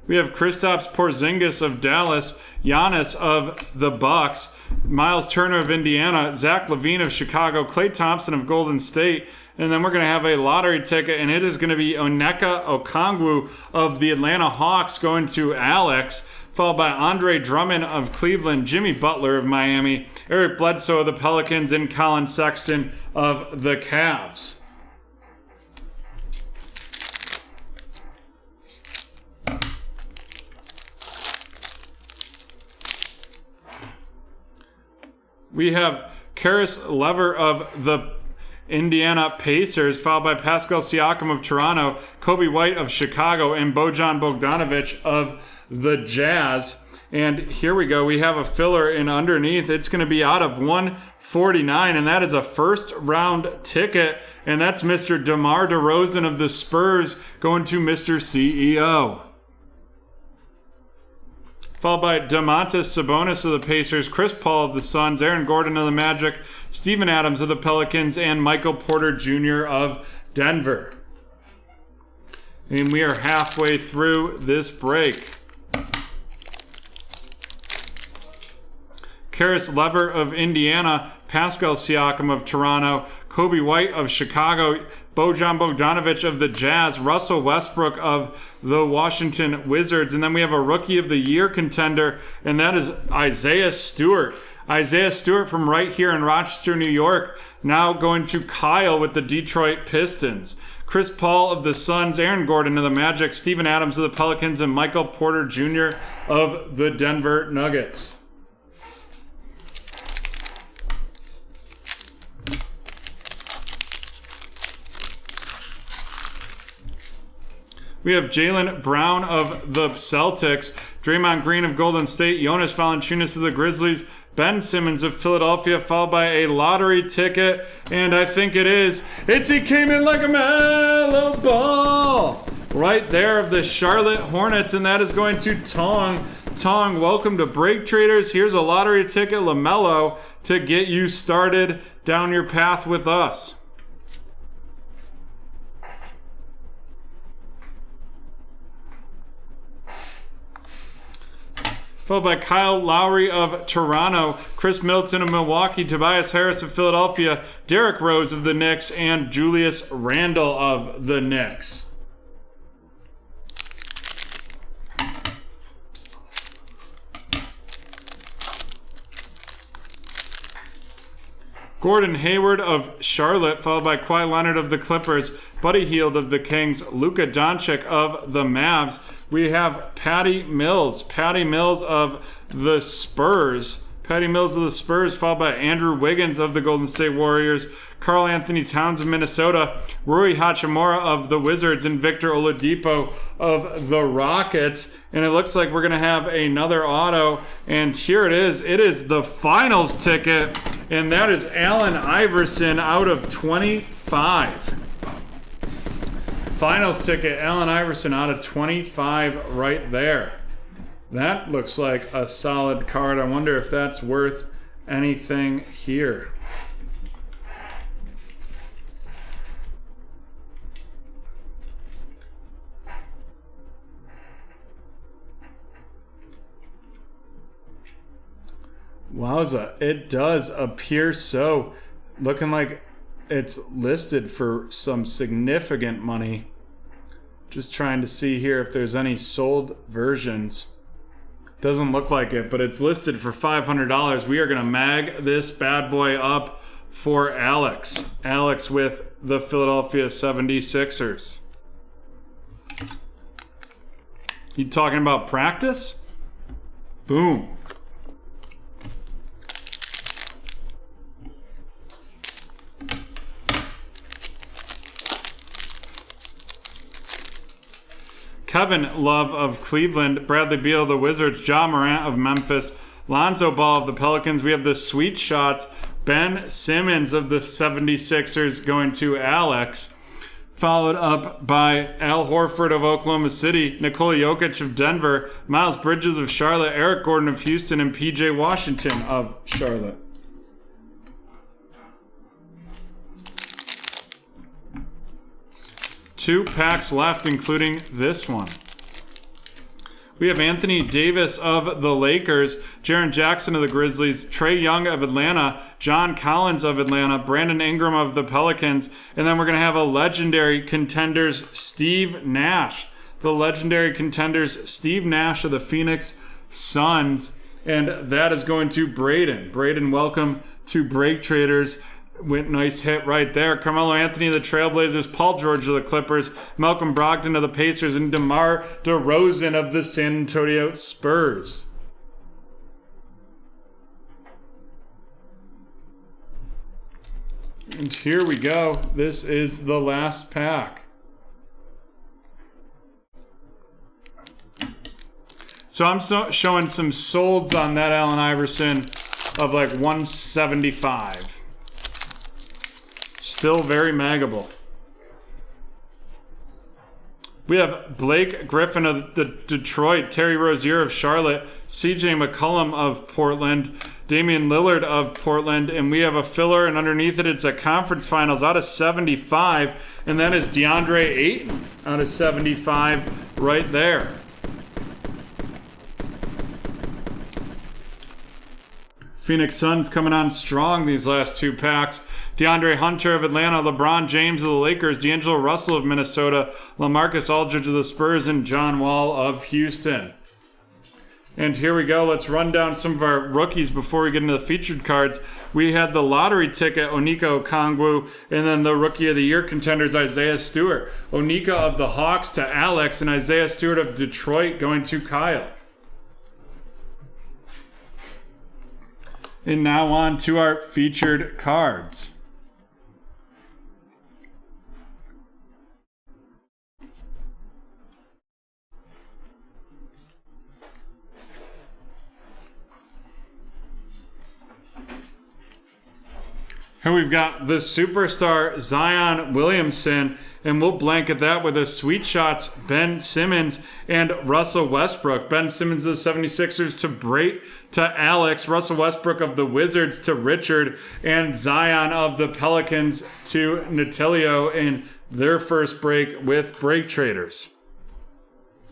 A: We have Kristaps Porzingis of Dallas, Giannis of the Bucks, Miles Turner of Indiana, Zach LaVine of Chicago, Klay Thompson of Golden State, and then we're going to have a lottery ticket, and it is going to be Onyeka Okongwu of the Atlanta Hawks going to Alex, followed by Andre Drummond of Cleveland, Jimmy Butler of Miami, Eric Bledsoe of the Pelicans, and Colin Sexton of the Cavs. We have Karis Lever of the Indiana Pacers, followed by Pascal Siakam of Toronto, Kobe White of Chicago, and Bojan Bogdanovic of the Jazz. And here we go. We have a filler in underneath. It's going to be out of 149, and that is a first-round ticket. And that's Mr. DeMar DeRozan of the Spurs going to Mr. CEO. Followed by Domantas Sabonis of the Pacers, Chris Paul of the Suns, Aaron Gordon of the Magic, Steven Adams of the Pelicans, and Michael Porter Jr. of Denver. And we are halfway through this break. Karis Lever of Indiana, Pascal Siakam of Toronto, Kobe White of Chicago, Bojan Bogdanovic of the Jazz, Russell Westbrook of the Washington Wizards, and then we have a Rookie of the Year contender, and that is Isaiah Stewart. Isaiah Stewart from right here in Rochester, New York, now going to Kyle with the Detroit Pistons. Chris Paul of the Suns, Aaron Gordon of the Magic, Steven Adams of the Pelicans, and Michael Porter Jr. of the Denver Nuggets. We have Jaylen Brown of the Celtics, Draymond Green of Golden State, Jonas Valanciunas of the Grizzlies, Ben Simmons of Philadelphia, followed by a lottery ticket, and I think he came in like a mellow ball. Right there of the Charlotte Hornets, and that is going to Tong. Tong, welcome to BreakTraders. Here's a lottery ticket, LaMelo, to get you started down your path with us. Followed by Kyle Lowry of Toronto, Chris Middleton of Milwaukee, Tobias Harris of Philadelphia, Derrick Rose of the Knicks, and Julius Randle of the Knicks. Gordon Hayward of Charlotte, followed by Kawhi Leonard of the Clippers, Buddy Hield of the Kings, Luka Doncic of the Mavs. We have Patty Mills of the Spurs. Followed by Andrew Wiggins of the Golden State Warriors, Karl Anthony Towns of Minnesota, Rui Hachimura of the Wizards, and Victor Oladipo of the Rockets. And it looks like we're going to have another auto. And here it is. It is the finals ticket. And that is Allen Iverson out of 25. Finals ticket, Allen Iverson out of 25 right there. That looks like a solid card. I wonder if that's worth anything here. Wowza, it does appear so. Looking like it's listed for some significant money. Just trying to see here if there's any sold versions. Doesn't look like it, but it's listed for $500. We are going to mag this bad boy up for Alex. Alex with the Philadelphia 76ers. You talking about practice? Boom. Kevin Love of Cleveland, Bradley Beal of the Wizards, Ja Morant of Memphis, Lonzo Ball of the Pelicans. We have the Sweet Shots, Ben Simmons of the 76ers going to Alex, followed up by Al Horford of Oklahoma City, Nikola Jokic of Denver, Miles Bridges of Charlotte, Eric Gordon of Houston, and PJ Washington of Charlotte. Two packs left, including this one. We have Anthony Davis of the Lakers, Jaren Jackson of the Grizzlies, Trae Young of Atlanta, John Collins of Atlanta, Brandon Ingram of the Pelicans, and then we're going to have a legendary contenders, Steve Nash. The legendary contenders, Steve Nash of the Phoenix Suns, and that is going to Braden. Braden, welcome to Break Traders. Nice hit right there. Carmelo Anthony of the Trailblazers, Paul George of the Clippers, Malcolm Brogdon of the Pacers, and DeMar DeRozan of the San Antonio Spurs. And here we go. This is the last pack. So I'm showing some solds on that Allen Iverson of like 175. Still very maggable. We have Blake Griffin of the Detroit, Terry Rozier of Charlotte, CJ McCollum of Portland, Damian Lillard of Portland, and we have a filler, and underneath it, it's a conference finals out of 75, and that is DeAndre Ayton out of 75 right there. Phoenix Suns coming on strong these last two packs. DeAndre Hunter of Atlanta, LeBron James of the Lakers, D'Angelo Russell of Minnesota, LaMarcus Aldridge of the Spurs, and John Wall of Houston. And here we go. Let's run down some of our rookies before we get into the featured cards. We had the lottery ticket, Onika Okongwu, and then the Rookie of the Year contenders, Isaiah Stewart. Onika of the Hawks to Alex, and Isaiah Stewart of Detroit going to Kyle. And now on to our featured cards. Here we've got the superstar Zion Williamson, and we'll blanket that with a Sweet Shots, Ben Simmons and Russell Westbrook. Ben Simmons of the 76ers to Alex, Russell Westbrook of the Wizards to Richard, and Zion of the Pelicans to Natalio in their first break with Break Traders.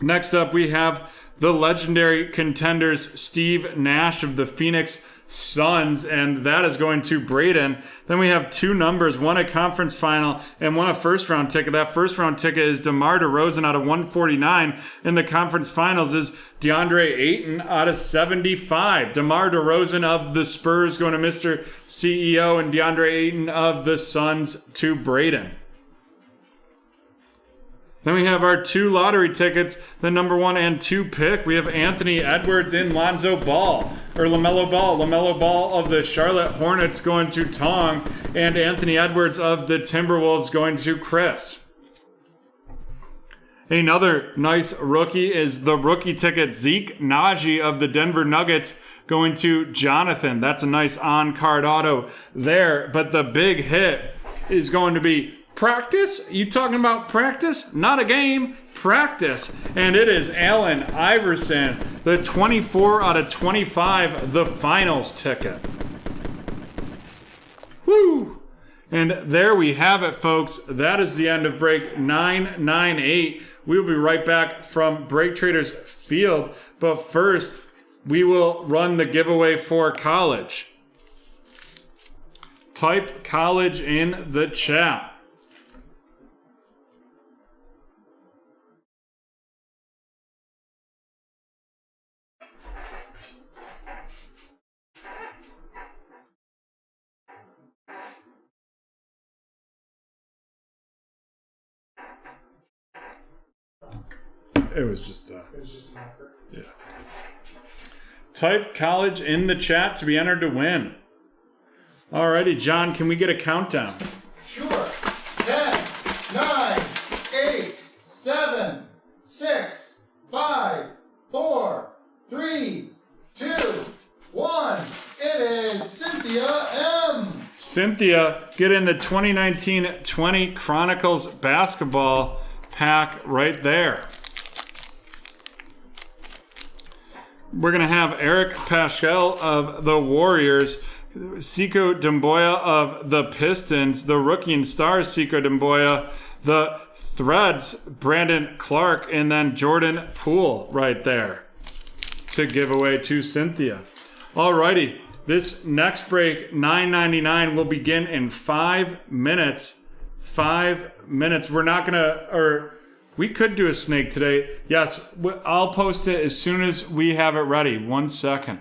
A: Next up, we have the legendary contenders Steve Nash of the Phoenix Suns, and that is going to Braden. Then we have two numbers, one a conference final and one a first round ticket. That first round ticket is DeMar DeRozan out of 149, and the conference finals is DeAndre Ayton out of 75. DeMar DeRozan of the Spurs going to Mr. CEO, and DeAndre Ayton of the Suns to Braden. Then we have our two lottery tickets, the number 1 and 2 pick. We have Anthony Edwards and LaMelo Ball of the Charlotte Hornets going to Tong, and Anthony Edwards of the Timberwolves going to Chris. Another nice rookie is the rookie ticket, Zeke Naji of the Denver Nuggets going to Jonathan. That's a nice on-card auto there, but the big hit is going to be practice? You talking about practice? Not a game, practice. And it is Allen Iverson, the 24 out of 25, the finals ticket. Woo! And there we have it, folks. That is the end of break 998. We'll be right back from Break Traders Field. But first, we will run the giveaway for college. Type college in the chat. It was just
B: It was just a marker.
A: yeah. Type college in the chat to be entered to win. Alrighty, John, can we get a countdown?
B: Sure. 10, 9, 8, 7, 6, 5, 4, 3, 2, 1. It is Cynthia M.
A: Cynthia, get in the 2019-20 Chronicles basketball pack right there. We're going to have Eric Paschal of the Warriors, Sekou Doumbouya of the Pistons, the rookie and stars Sekou Doumbouya, the Threads, Brandon Clark, and then Jordan Poole right there to give away to Cynthia. Alrighty, this next break, $9.99, will begin in 5 minutes. 5 minutes. We're not gonna, or we could do a snake today. Yes, I'll post it as soon as we have it ready. 1 second.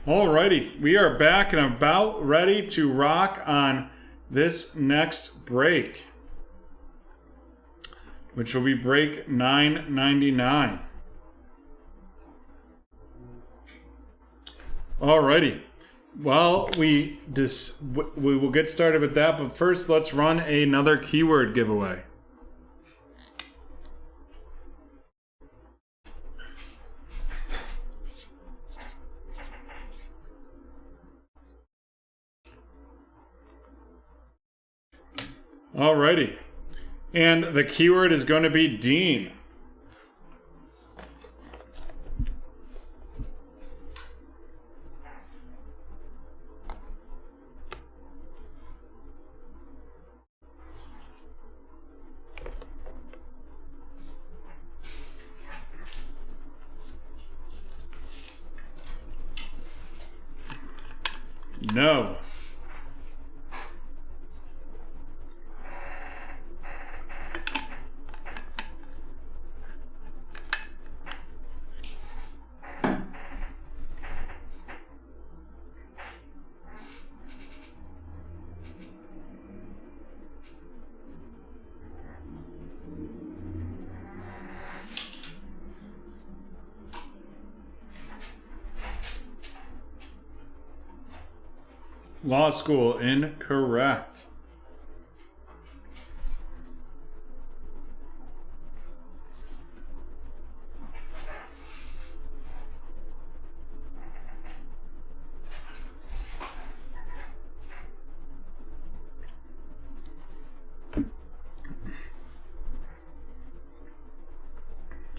A: Alrighty, we are back and about ready to rock on this next break, which will be break $9.99. Alrighty, well, we will get started with that, but first let's run another keyword giveaway. Alrighty, and the keyword is going to be Dean. No. Law school, incorrect.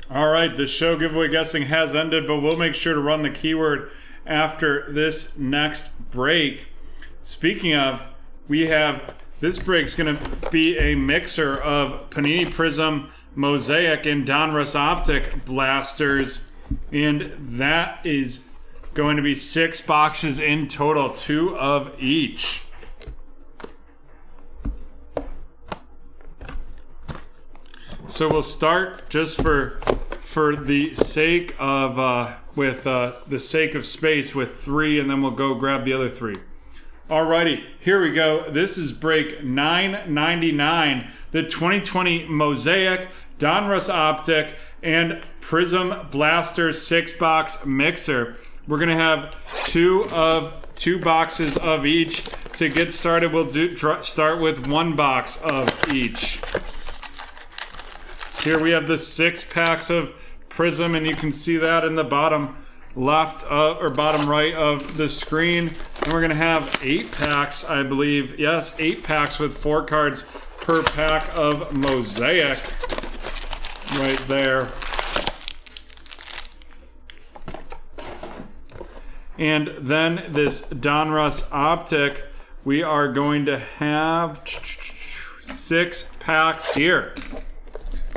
A: All right, the show giveaway guessing has ended, but we'll make sure to run the keyword after this next break. Speaking of, we have, this break's going to be a mixer of Panini Prism, Mosaic, and Donruss Optic blasters, and that is going to be 6 boxes in total, 2 of each. So we'll start just for the sake of the sake of space with 3, and then we'll go grab the other 3. Alrighty, here we go. This is break 999, the 2020 Mosaic, Donruss Optic, and Prism Blaster 6-box mixer. We're gonna have 2 boxes of each. To get started, we'll start with 1 box of each. Here we have the 6 packs of Prism, and you can see that in the bottom left or bottom right of the screen. And we're gonna have 8 packs, I believe. Yes, 8 packs with 4 cards per pack of Mosaic right there. And then this Donruss Optic, we are going to have 6 packs here.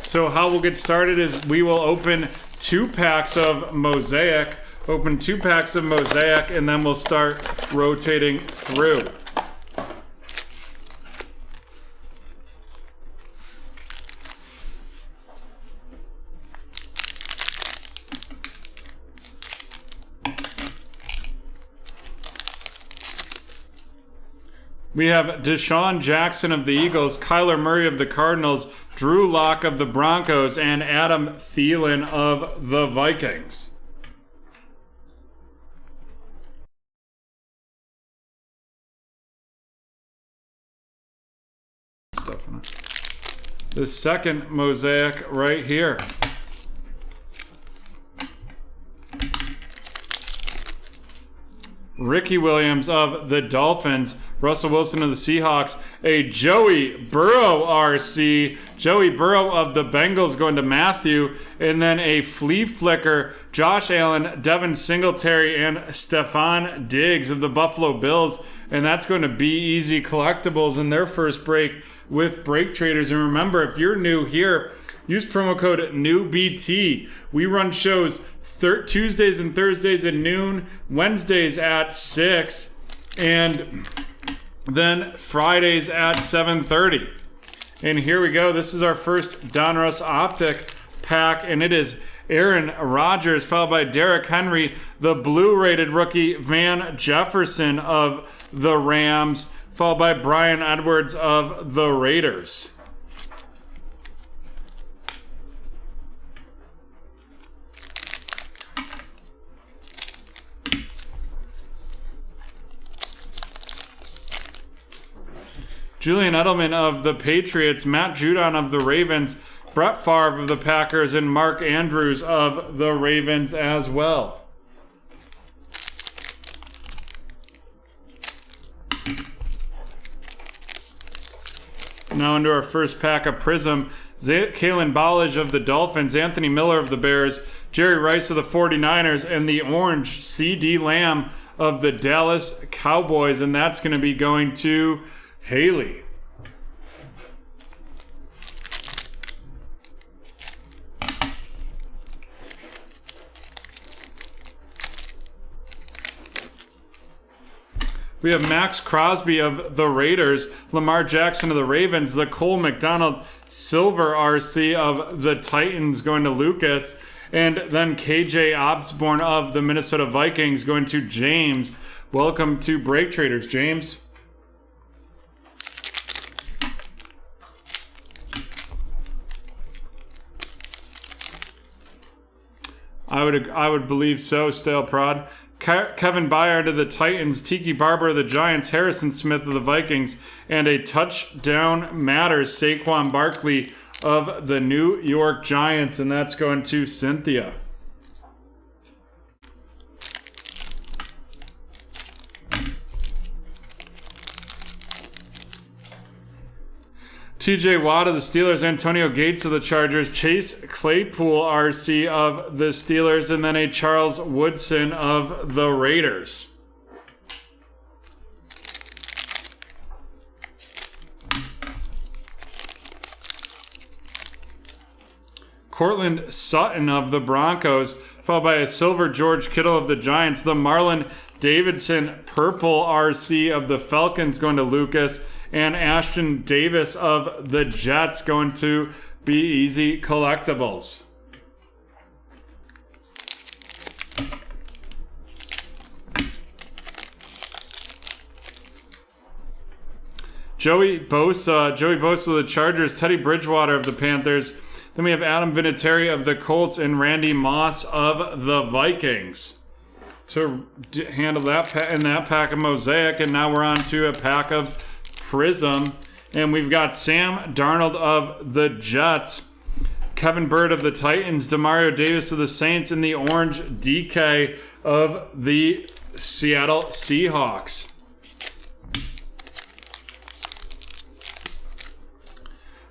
A: So how we'll get started is we will open 2 packs of Mosaic, and then we'll start rotating through. We have Deshaun Jackson of the Eagles, Kyler Murray of the Cardinals, Drew Lock of the Broncos, and Adam Thielen of the Vikings. The second Mosaic right here. Ricky Williams of the Dolphins, Russell Wilson of the Seahawks, a Joey Burrow RC, Joey Burrow of the Bengals going to Matthew, and then a flea flicker, Josh Allen, Devin Singletary, and Stephon Diggs of the Buffalo Bills, and that's going to be Easy Collectibles in their first break with BreakTraders. And remember, if you're new here, use promo code NEWBT. We run shows Tuesdays and Thursdays at noon, Wednesdays at 6, and then Fridays at 7:30. And here we go. This is our first Donruss Optic pack, and it is Aaron Rodgers, followed by Derrick Henry, the blue-rated rookie Van Jefferson of the Rams, followed by Bryan Edwards of the Raiders. Julian Edelman of the Patriots, Matt Judon of the Ravens, Brett Favre of the Packers, and Mark Andrews of the Ravens as well. Now into our first pack of Prism. Kalen Ballage of the Dolphins, Anthony Miller of the Bears, Jerry Rice of the 49ers, and the orange CD Lamb of the Dallas Cowboys. And that's going to be going to Haley. We have Max Crosby of the Raiders, Lamar Jackson of the Ravens, the Cole McDonald Silver RC of the Titans going to Lucas, and then KJ Osborne of the Minnesota Vikings going to James. Welcome to Break Traders, James. I would believe so, Stale Prod. Kevin Byard of the Titans, Tiki Barber of the Giants, Harrison Smith of the Vikings, and a touchdown matters Saquon Barkley of the New York Giants, and that's going to Cynthia. TJ Watt of the Steelers, Antonio Gates of the Chargers, Chase Claypool RC of the Steelers, and then a Charles Woodson of the Raiders. Cortland Sutton of the Broncos, followed by a silver George Kittle of the Giants, the Marlon Davidson purple RC of the Falcons going to Lucas, and Ashton Davis of the Jets going to Be Easy Collectibles. Joey Bosa of the Chargers, Teddy Bridgewater of the Panthers. Then we have Adam Vinatieri of the Colts and Randy Moss of the Vikings to handle that in that pack of Mosaic. And now we're on to a pack of Prism, and we've got Sam Darnold of the Jets, Kevin Bird of the Titans, Demario Davis of the Saints, and the orange DK of the Seattle Seahawks.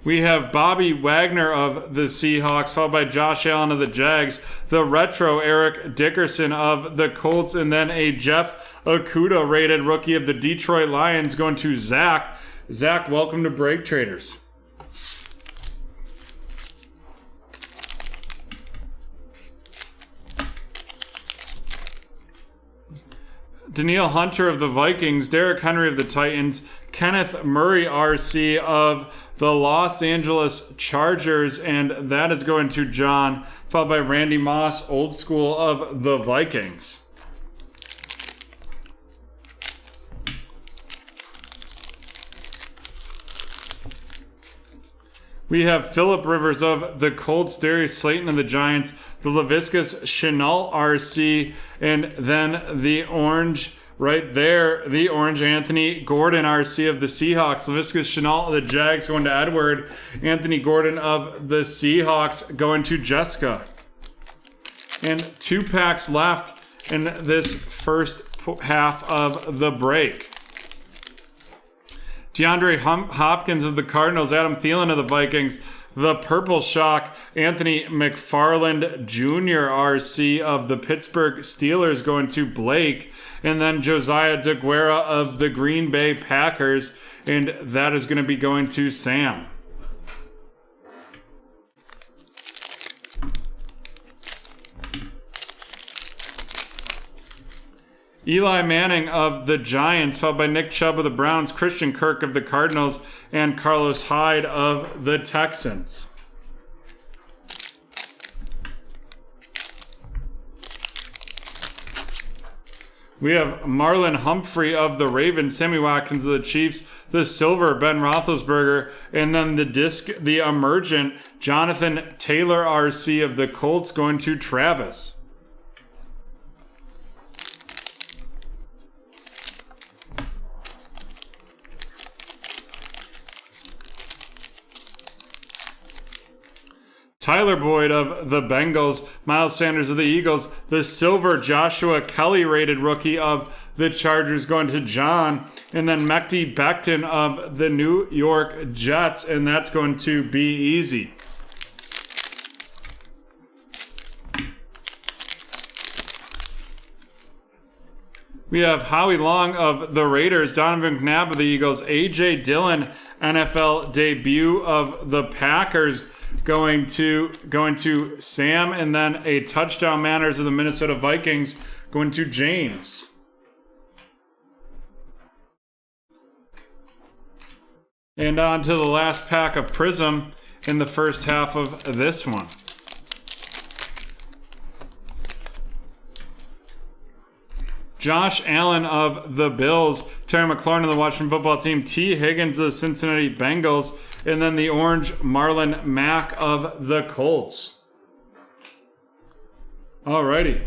A: We have Bobby Wagner of the Seahawks, followed by Josh Allen of the Jags, the retro Eric Dickerson of the Colts, and then a Jeff Okudah rated rookie of the Detroit Lions going to Zach. Zach, welcome to Break Traders. Danielle Hunter of the Vikings, Derrick Henry of the Titans, Kenneth Murray RC of the Los Angeles Chargers, and that is going to John, followed by Randy Moss, old school of the Vikings. We have Phillip Rivers of the Colts, Darius Slayton of the Giants, the Laviscus Chenault RC, and then the orange right there, the orange Anthony Gordon RC of the Seahawks, Laviscus Chenault of the Jags going to Edward, Anthony Gordon of the Seahawks going to Jessica. And 2 packs left in this first half of the break. DeAndre Hopkins of the Cardinals, Adam Thielen of the Vikings, the Purple Shock, Anthony McFarland Jr. RC of the Pittsburgh Steelers going to Blake, and then Josiah DeGuara of the Green Bay Packers, and that is going to be going to Sam. Eli Manning of the Giants, followed by Nick Chubb of the Browns, Christian Kirk of the Cardinals, and Carlos Hyde of the Texans. We have Marlon Humphrey of the Ravens, Sammy Watkins of the Chiefs, the silver Ben Roethlisberger, and then the emergent Jonathan Taylor RC of the Colts going to Travis. Tyler Boyd of the Bengals, Miles Sanders of the Eagles, the silver Joshua Kelly rated rookie of the Chargers going to John, and then Mekhi Becton of the New York Jets, and that's going to be easy. We have Howie Long of the Raiders, Donovan McNabb of the Eagles, A.J. Dillon, NFL debut of the Packers, going to Sam, and then a touchdown manners of the Minnesota Vikings going to James. And on to the last pack of Prism in the first half of this one. Josh Allen of the Bills, Terry McLaurin of the Washington football team, T. Higgins of the Cincinnati Bengals, and then the orange Marlon Mack of the Colts. Alrighty.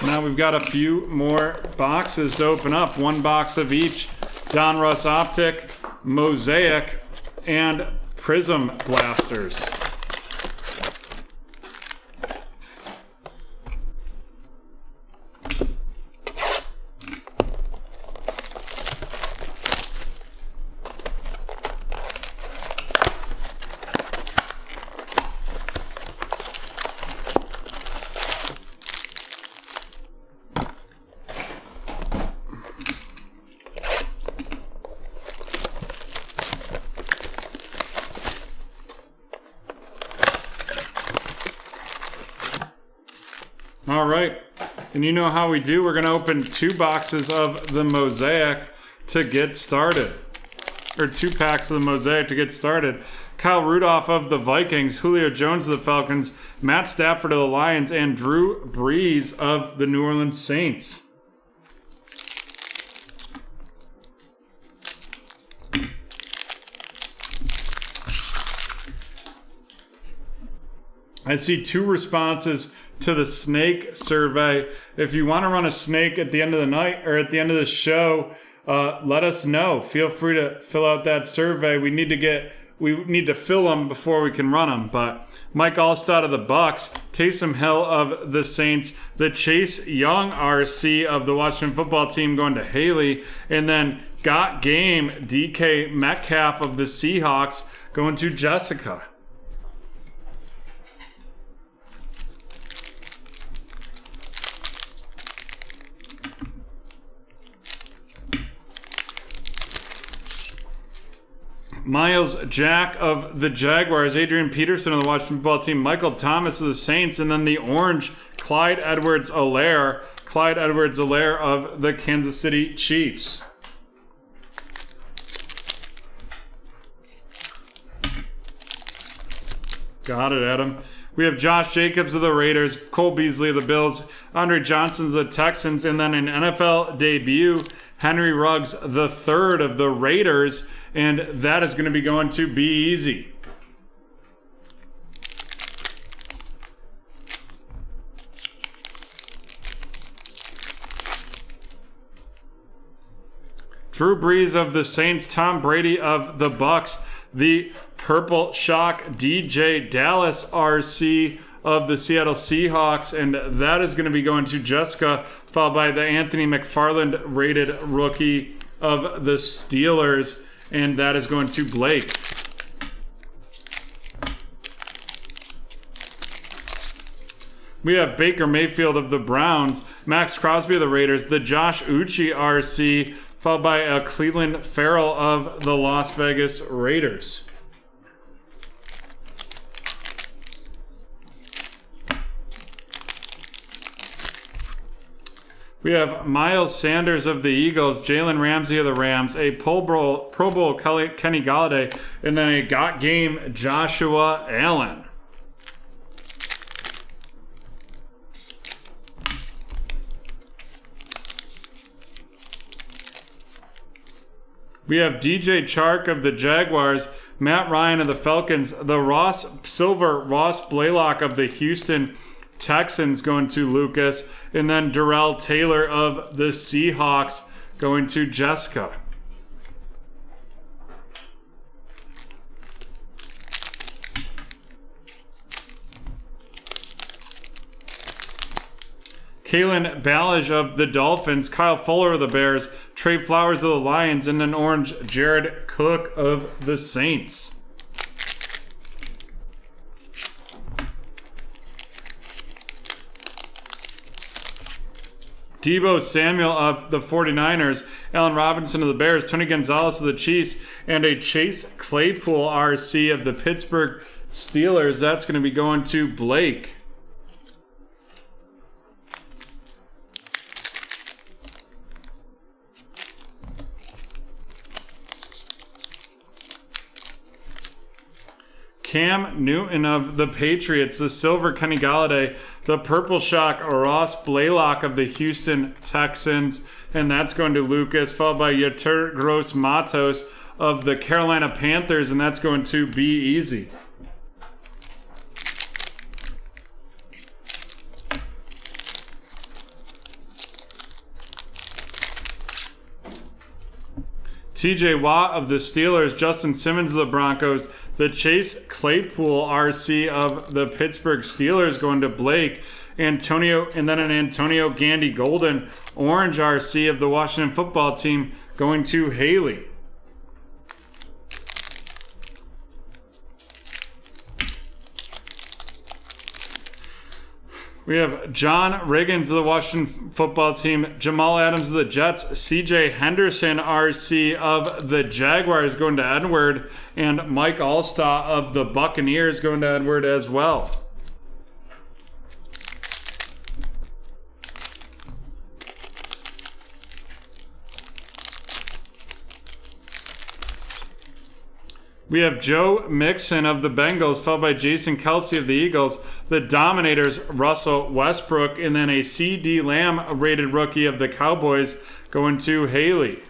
A: Now we've got a few more boxes to open up. One box of each. Don Russ Optic, Mosaic, and Prism Blasters. All right, and you know how we do. We're going to open 2 boxes of the Mosaic to get started. Or 2 packs of the Mosaic to get started. Kyle Rudolph of the Vikings, Julio Jones of the Falcons, Matt Stafford of the Lions, and Drew Brees of the New Orleans Saints. I see 2 responses to the snake survey. If you want to run a snake at the end of the night or at the end of the show, let us know. Feel free to fill out that survey. We need to fill them before we can run them. But Mike Allstott of the Bucks, Taysom Hill of the Saints, the Chase Young RC of the Washington football team going to Haley, and then Got Game DK Metcalf of the Seahawks going to Jessica. Miles Jack of the Jaguars, Adrian Peterson of the Washington football team, Michael Thomas of the Saints, and then the orange Clyde Edwards-Helaire of the Kansas City Chiefs. Got it, Adam. We have Josh Jacobs of the Raiders, Cole Beasley of the Bills, Andre Johnson of the Texans, and then an NFL debut, Henry Ruggs III of the Raiders, and that is going to be going to Be Easy. Drew Brees of the Saints, Tom Brady of the Bucks, the Purple Shock DJ Dallas RC of the Seattle Seahawks, and that is going to be going to Jessica, followed by the Anthony McFarland rated rookie of the Steelers, and that is going to Blake. We have Baker Mayfield of the Browns, Max Crosby of the Raiders, the Josh Uche RC, followed by a Cleveland Farrell of the Las Vegas Raiders. We have Miles Sanders of the Eagles, Jalen Ramsey of the Rams, a Pro Bowl Kenny Golladay, and then a Got Game Joshua Allen. We have DJ Chark of the Jaguars, Matt Ryan of the Falcons, the Ross Blaylock of the Houston Texans going to Lucas, and then Darrell Taylor of the Seahawks going to Jessica. Kalen Ballage of the Dolphins, Kyle Fuller of the Bears, Trey Flowers of the Lions, and an orange Jared Cook of the Saints. Deebo Samuel of the 49ers, Allen Robinson of the Bears, Tony Gonzalez of the Chiefs, and a Chase Claypool RC of the Pittsburgh Steelers. That's going to be going to Blake. Cam Newton of the Patriots, the silver Kenny Golladay, the purple shock Ross Blaylock of the Houston Texans, and that's going to Lucas, followed by Yetur Gross Matos of the Carolina Panthers, and that's going to Be Easy. TJ Watt of the Steelers, Justin Simmons of the Broncos, the Chase Claypool RC of the Pittsburgh Steelers going to Blake, Antonio, and then an Antonio Gandy Golden orange RC of the Washington Football Team going to Haley. We have John Riggins of the Washington Football Team, Jamal Adams of the Jets, CJ Henderson RC of the Jaguars going to Edward, and Mike Allstott of the Buccaneers going to Edward as well. We have Joe Mixon of the Bengals, followed by Jason Kelsey of the Eagles, the Dominators, Russell Westbrook, and then a CD Lamb rated rookie of the Cowboys going to Haley.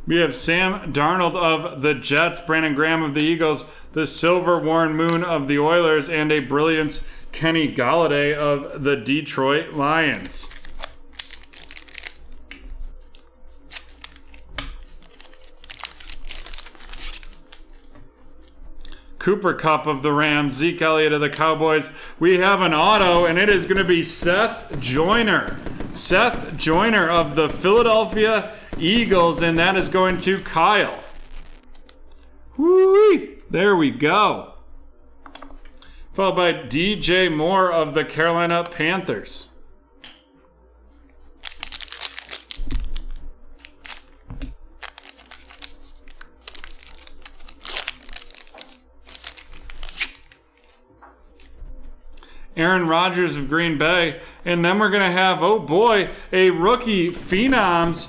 A: We have Sam Darnold of the Jets, Brandon Graham of the Eagles, the silver Warren Moon of the Oilers, and a brilliance Kenny Golladay of the Detroit Lions. Cooper Kupp of the Rams, Zeke Elliott of the Cowboys. We have an auto, and it is going to be Seth Joyner. Seth Joyner of the Philadelphia Eagles, and that is going to Kyle. Whoo-wee! There we go. Followed by DJ Moore of the Carolina Panthers. Aaron Rodgers of Green Bay. And then we're going to have, oh boy, a rookie phenoms,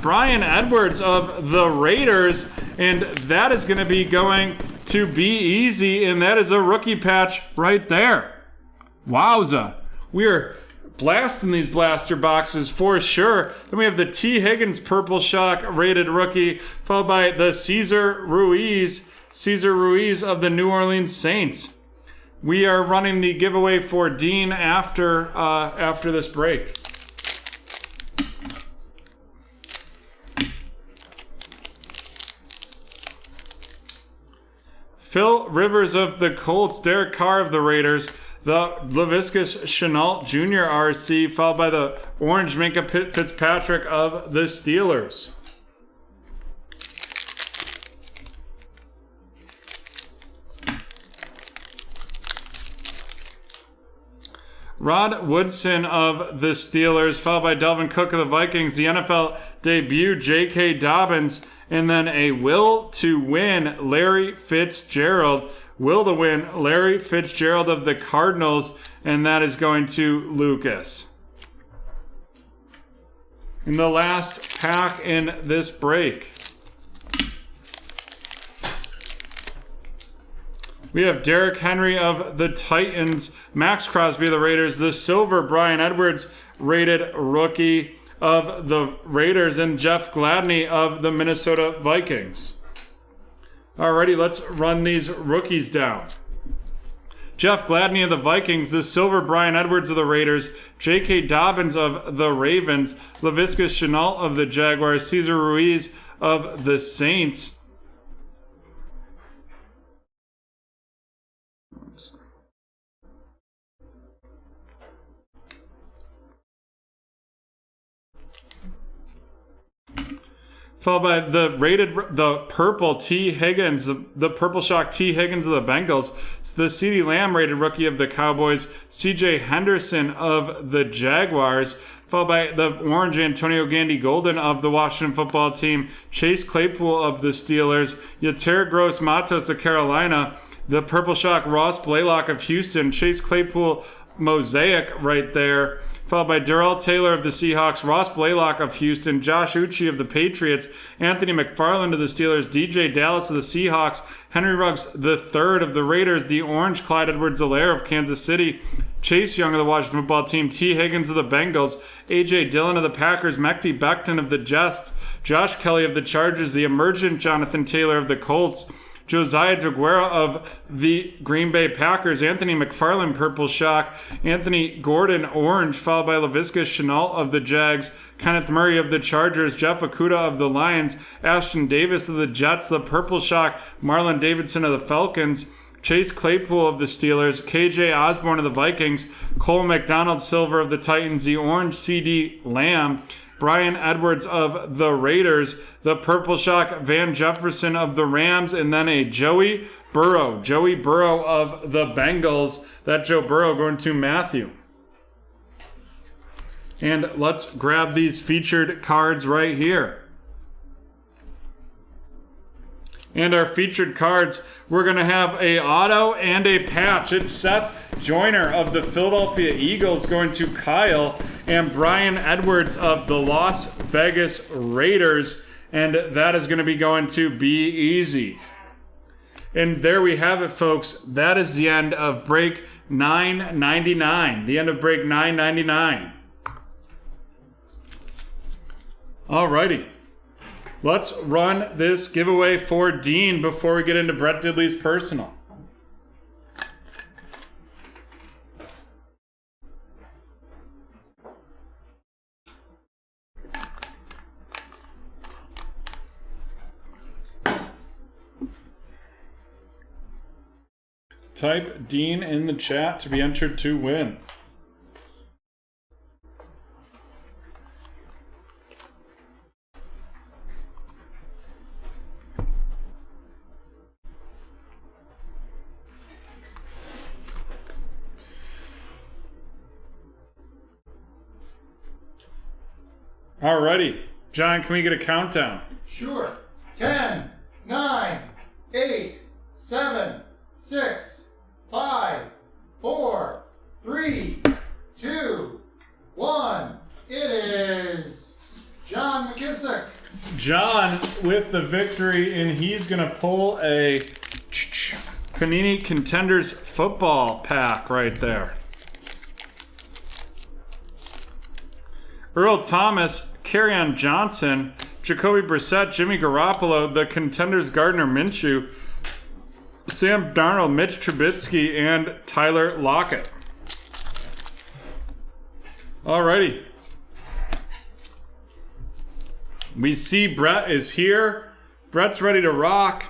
A: Brian Edwards of the Raiders. And that is going to be going to Be Easy, and that is a rookie patch right there. Wowza. We are blasting these blaster boxes for sure. Then we have the T. Higgins Purple Shock rated rookie, followed by the Cesar Ruiz of the New Orleans Saints. We are running the giveaway for Dean after this break. Phil Rivers of the Colts, Derek Carr of the Raiders, the Laviscus Chenault Jr. RC, followed by the Orange Minka Fitzpatrick of the Steelers. Rod Woodson of the Steelers, followed by Delvin Cook of the Vikings, the NFL debut J.K. Dobbins, and then a will to win Larry Fitzgerald. Will to win Larry Fitzgerald of the Cardinals, and that is going to Lucas. In the last pack in this break, we have Derrick Henry of the Titans, Max Crosby of the Raiders, the silver Brian Edwards rated rookie of the Raiders, and Jeff Gladney of the Minnesota Vikings. Alrighty, let's run these rookies down. Jeff Gladney of the Vikings, the silver Brian Edwards of the Raiders, J.K. Dobbins of the Ravens, Laviscus Chenault of the Jaguars, Cesar Ruiz of the Saints, followed by the purple T. Higgins, the purple shock T. Higgins of the Bengals, the CeeDee Lamb rated rookie of the Cowboys, CJ Henderson of the Jaguars, followed by the orange Antonio Gandy Golden of the Washington Football Team, Chase Claypool of the Steelers, Yetur Gross Matos of Carolina, the purple shock Ross Blaylock of Houston, Chase Claypool mosaic right there, followed by Darrell Taylor of the Seahawks, Ross Blaylock of Houston, Josh Uche of the Patriots, Anthony McFarland of the Steelers, DJ Dallas of the Seahawks, Henry Ruggs III of the Raiders, the Orange Clyde Edwards-Helaire of Kansas City, Chase Young of the Washington Football Team, T. Higgins of the Bengals, A.J. Dillon of the Packers, Mekhi Becton of the Jets, Josh Kelly of the Chargers, the emergent Jonathan Taylor of the Colts, Josiah DeGuara of the Green Bay Packers, Anthony McFarland, Purple Shock, Anthony Gordon, Orange, followed by Laviska Shenault of the Jags, Kenneth Murray of the Chargers, Jeff Okudah of the Lions, Ashton Davis of the Jets, the Purple Shock, Marlon Davidson of the Falcons, Chase Claypool of the Steelers, KJ Osborne of the Vikings, Cole McDonald Silver of the Titans, the Orange CD Lamb, Brian Edwards of the Raiders, the Purple Shock, Van Jefferson of the Rams, and then a Joey Burrow of the Bengals. That Joe Burrow going to Matthew. And let's grab these featured cards right here. And our featured cards, we're going to have a auto and a patch. It's Seth Joyner of the Philadelphia Eagles going to Kyle, and Brian Edwards of the Las Vegas Raiders, and that is going to be going to Be Easy. And there we have it, folks. That is the end of break 999. The end of break 999. Alrighty. Let's run this giveaway for Dean before we get into Brett Diddley's personal. Type Dean in the chat to be entered to win. Alrighty. John, can we get a countdown?
B: Sure. 10, 9, 8, 7, 6, 5, 4, 3, 2, 1. It is John McKissick.
A: John with the victory, and he's going to pull a Panini Contenders football pack right there. Earl Thomas, Kerryon Johnson, Jacoby Brissett, Jimmy Garoppolo, the Contenders Gardner Minshew, Sam Darnold, Mitch Trubisky, and Tyler Lockett. Alrighty. We see Brett is here. Brett's ready to rock.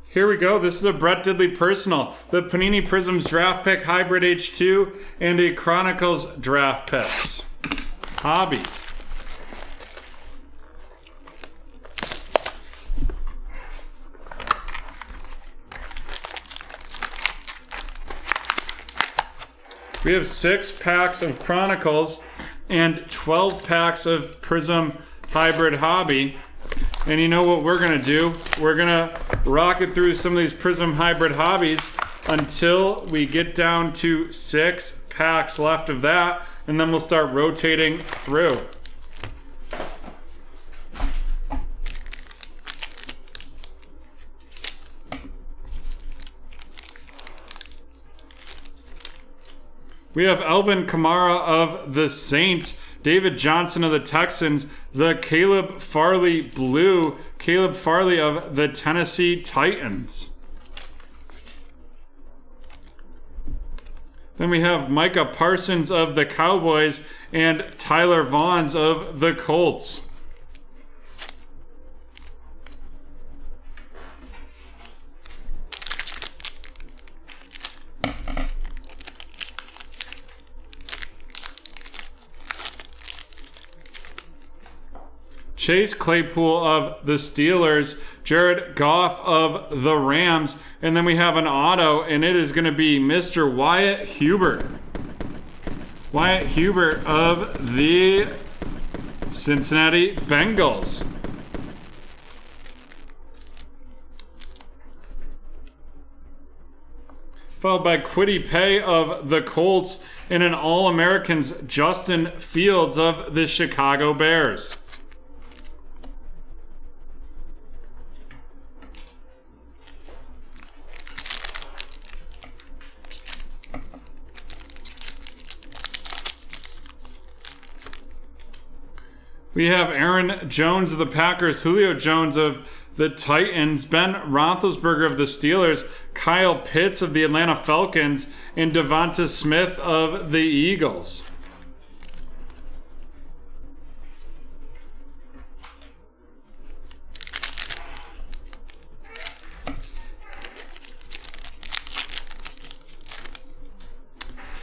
A: Here we go. This is a Brett Diddley personal. The Panini Prisms draft pick, Hybrid H2, and a Chronicles draft picks. Hobby. We have 6 packs of Chronicles and 12 packs of Prism Hybrid Hobby. And you know what we're going to do? We're going to rocket through some of these Prism Hybrid Hobbies until we get down to 6 packs left of that. And then we'll start rotating through. We have Alvin Kamara of the Saints, David Johnson of the Texans, the Caleb Farley Blue, Caleb Farley of the Tennessee Titans. Then we have Micah Parsons of the Cowboys and Tyler Vaughns of the Colts. Chase Claypool of the Steelers, Jared Goff of the Rams, and then we have an auto, and it is going to be Mr. Wyatt Hubert. Wyatt Hubert of the Cincinnati Bengals. followed by Kwity Paye of the Colts, and an All-Americans Justin Fields of the Chicago Bears. We have Aaron Jones of the Packers, Julio Jones of the Titans, Ben Roethlisberger of the Steelers, Kyle Pitts of the Atlanta Falcons, and Devonta Smith of the Eagles.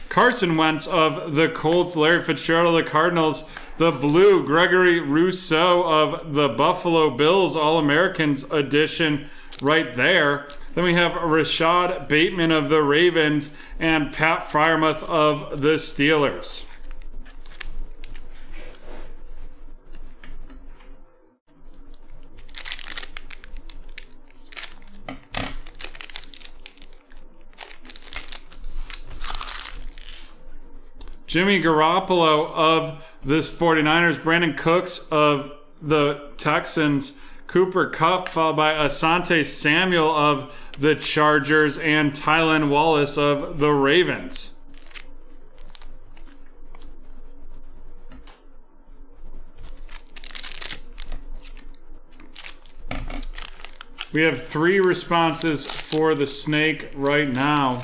A: Carson Wentz of the Colts, Larry Fitzgerald of the Cardinals, the blue, Gregory Rousseau of the Buffalo Bills, All-Americans edition right there. Then we have Rashad Bateman of the Ravens and Pat Freiermuth of the Steelers. Jimmy Garoppolo of the 49ers, Brandon Cooks of the Texans, Cooper Kupp, followed by Asante Samuel of the Chargers, and Tylan Wallace of the Ravens. We have 3 responses for the snake right now.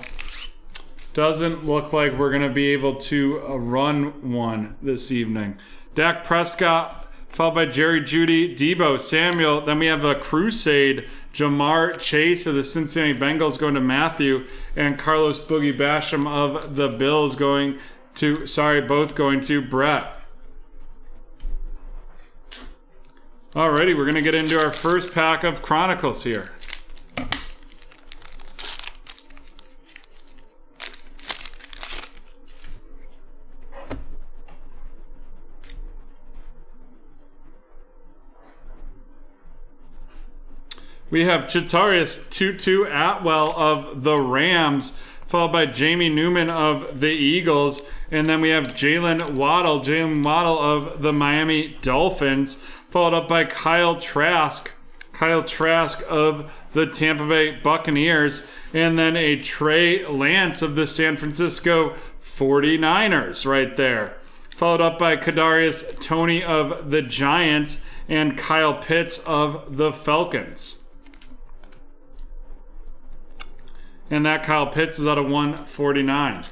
A: Doesn't look like we're going to be able to run one this evening. Dak Prescott, followed by Jerry Jeudy, Deebo Samuel. Then we have a Crusade, Jamar Chase of the Cincinnati Bengals going to Matthew, and Carlos Boogie Basham of the Bills both going to Brett. Alrighty, we're going to get into our first pack of Chronicles here. We have Chitarius Tutu Atwell of the Rams, followed by Jamie Newman of the Eagles, and then we have Jalen Waddle of the Miami Dolphins, followed up by Kyle Trask of the Tampa Bay Buccaneers, and then a Trey Lance of the San Francisco 49ers right there, followed up by Kadarius Toney of the Giants and Kyle Pitts of the Falcons. And that Kyle Pitts is out of 149.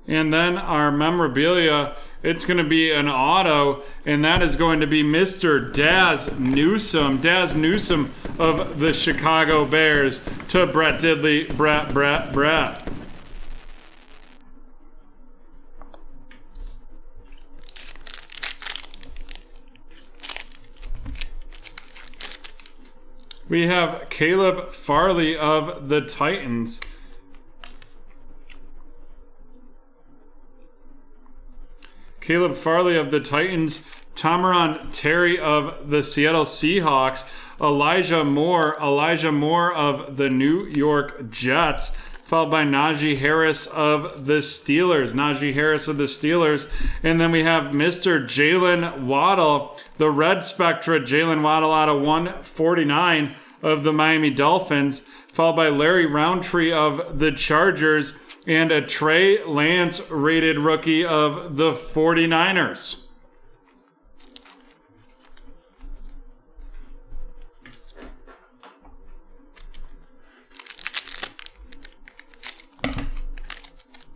A: And then our memorabilia, it's going to be an auto, and that is going to be Mr. Daz Newsome of the Chicago Bears to Brett Diddley, Brett. We have Caleb Farley of the Titans. Caleb Farley of the Titans, Tamaron Terry of the Seattle Seahawks, Elijah Moore of the New York Jets, followed by Najee Harris of the Steelers. And then we have Mr. Jalen Waddle, the Red Spectra, Jalen Waddle out of 149 of the Miami Dolphins, followed by Larry Roundtree of the Chargers, and a Trey Lance rated rookie of the 49ers.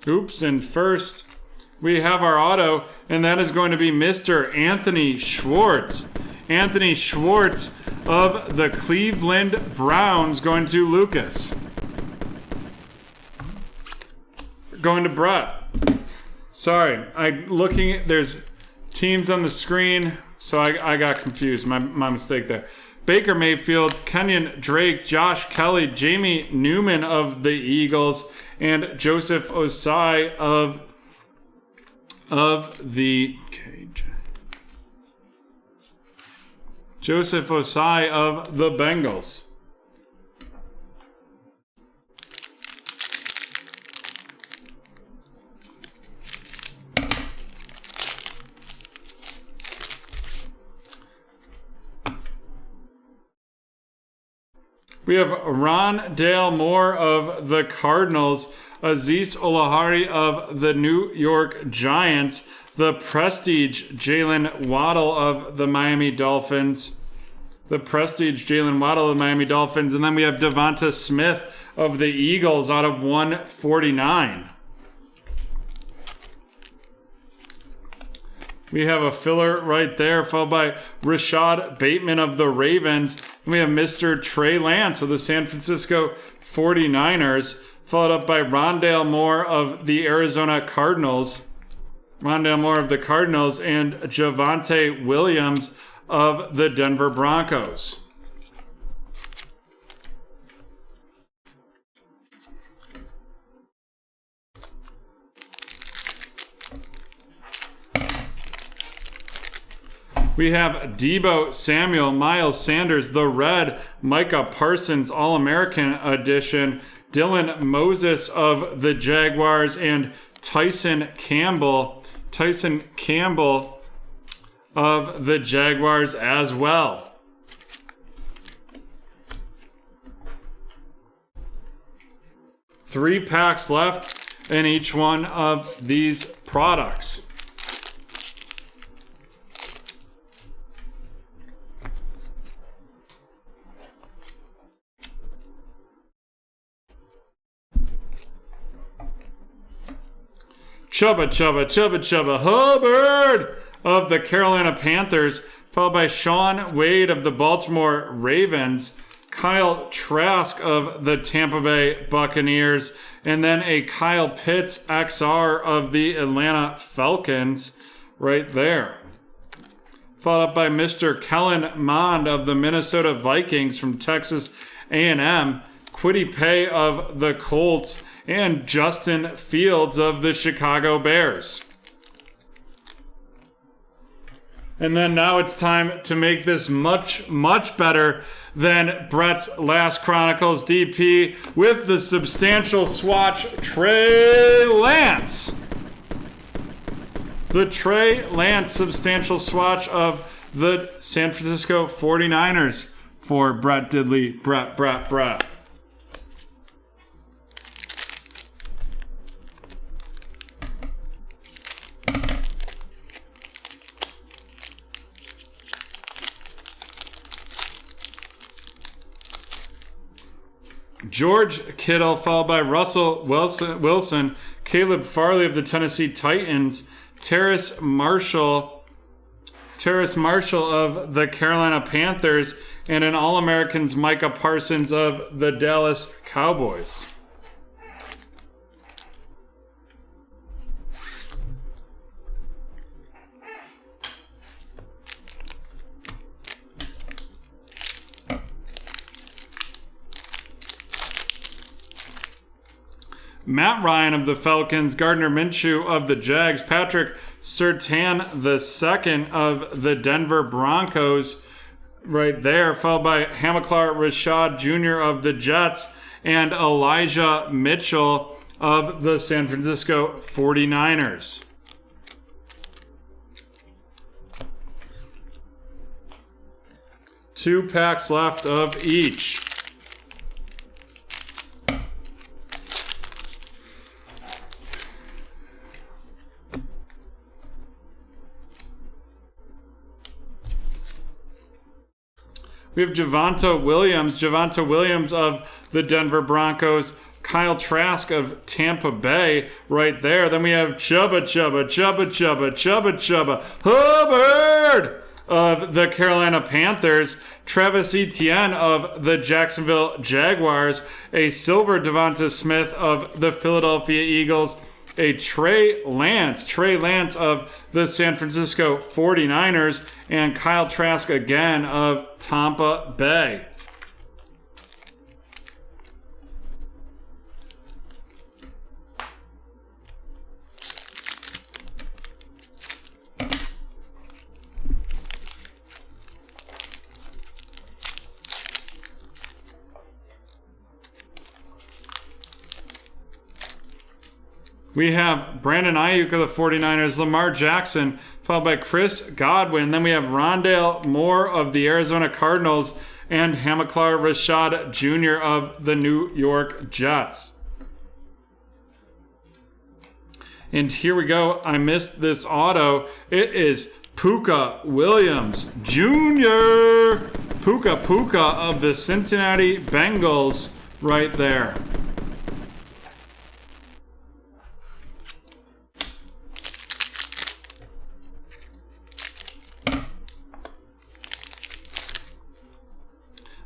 A: Oops, and first we have our auto, and that is going to be Mr. Anthony Schwartz. Anthony Schwartz of the Cleveland Browns going to Lucas. Going to Brett. Sorry, there's teams on the screen. So I got confused. My mistake there. Baker Mayfield, Kenyon Drake, Josh Kelly, Jamie Newman of the Eagles, and Joseph Osai of the Joseph Osai of the Bengals. We have Rondale Moore of the Cardinals, Azeez Olahari of the New York Giants, the Prestige Jalen Waddle of the Miami Dolphins. And then we have Devonta Smith of the Eagles out of 149. We have a filler right there, followed by Rashad Bateman of the Ravens. And we have Mr. Trey Lance of the San Francisco 49ers, followed up by Rondale Moore of the Arizona Cardinals. And Javonte Williams of the Denver Broncos. We have Deebo Samuel, Miles Sanders, the Red, Micah Parsons, All-American edition, Dylan Moses of the Jaguars, and Tyson Campbell of the Jaguars as well. Three packs left in each one of these products. Chubba Hubbard of the Carolina Panthers, followed by Sean Wade of the Baltimore Ravens, Kyle Trask of the Tampa Bay Buccaneers, and then a Kyle Pitts XR of the Atlanta Falcons right there. Followed up by Mr. Kellen Mond of the Minnesota Vikings from Texas A&M, Kwity Paye of the Colts, and Justin Fields of the Chicago Bears. And then now it's time to make this much, much better than Brett's Last Chronicles DP with the substantial swatch Trey Lance. The Trey Lance substantial swatch of the San Francisco 49ers for Brett Diddley. Brett. George Kittle, followed by Russell Wilson, Caleb Farley of the Tennessee Titans, Terrace Marshall of the Carolina Panthers, and an All-Americans Micah Parsons of the Dallas Cowboys. Matt Ryan of the Falcons, Gardner Minshew of the Jags, Patrick Surtain II of the Denver Broncos right there, followed by Hamilcar Rashad Jr. of the Jets, and Elijah Mitchell of the San Francisco 49ers. Two packs left of each. We have Javonte Williams of the Denver Broncos, Kyle Trask of Tampa Bay right there. Then we have Chubba Hubbard of the Carolina Panthers, Travis Etienne of the Jacksonville Jaguars, a silver Devonta Smith of the Philadelphia Eagles, a Trey Lance of the San Francisco 49ers, and Kyle Trask again of Tampa Bay. We have Brandon Ayuk of the 49ers, Lamar Jackson, followed by Chris Godwin. Then we have Rondale Moore of the Arizona Cardinals and Hamilcar Rashad Jr. of the New York Jets. And here we go. I missed this auto. It is Puka Williams Jr. Puka of the Cincinnati Bengals right there.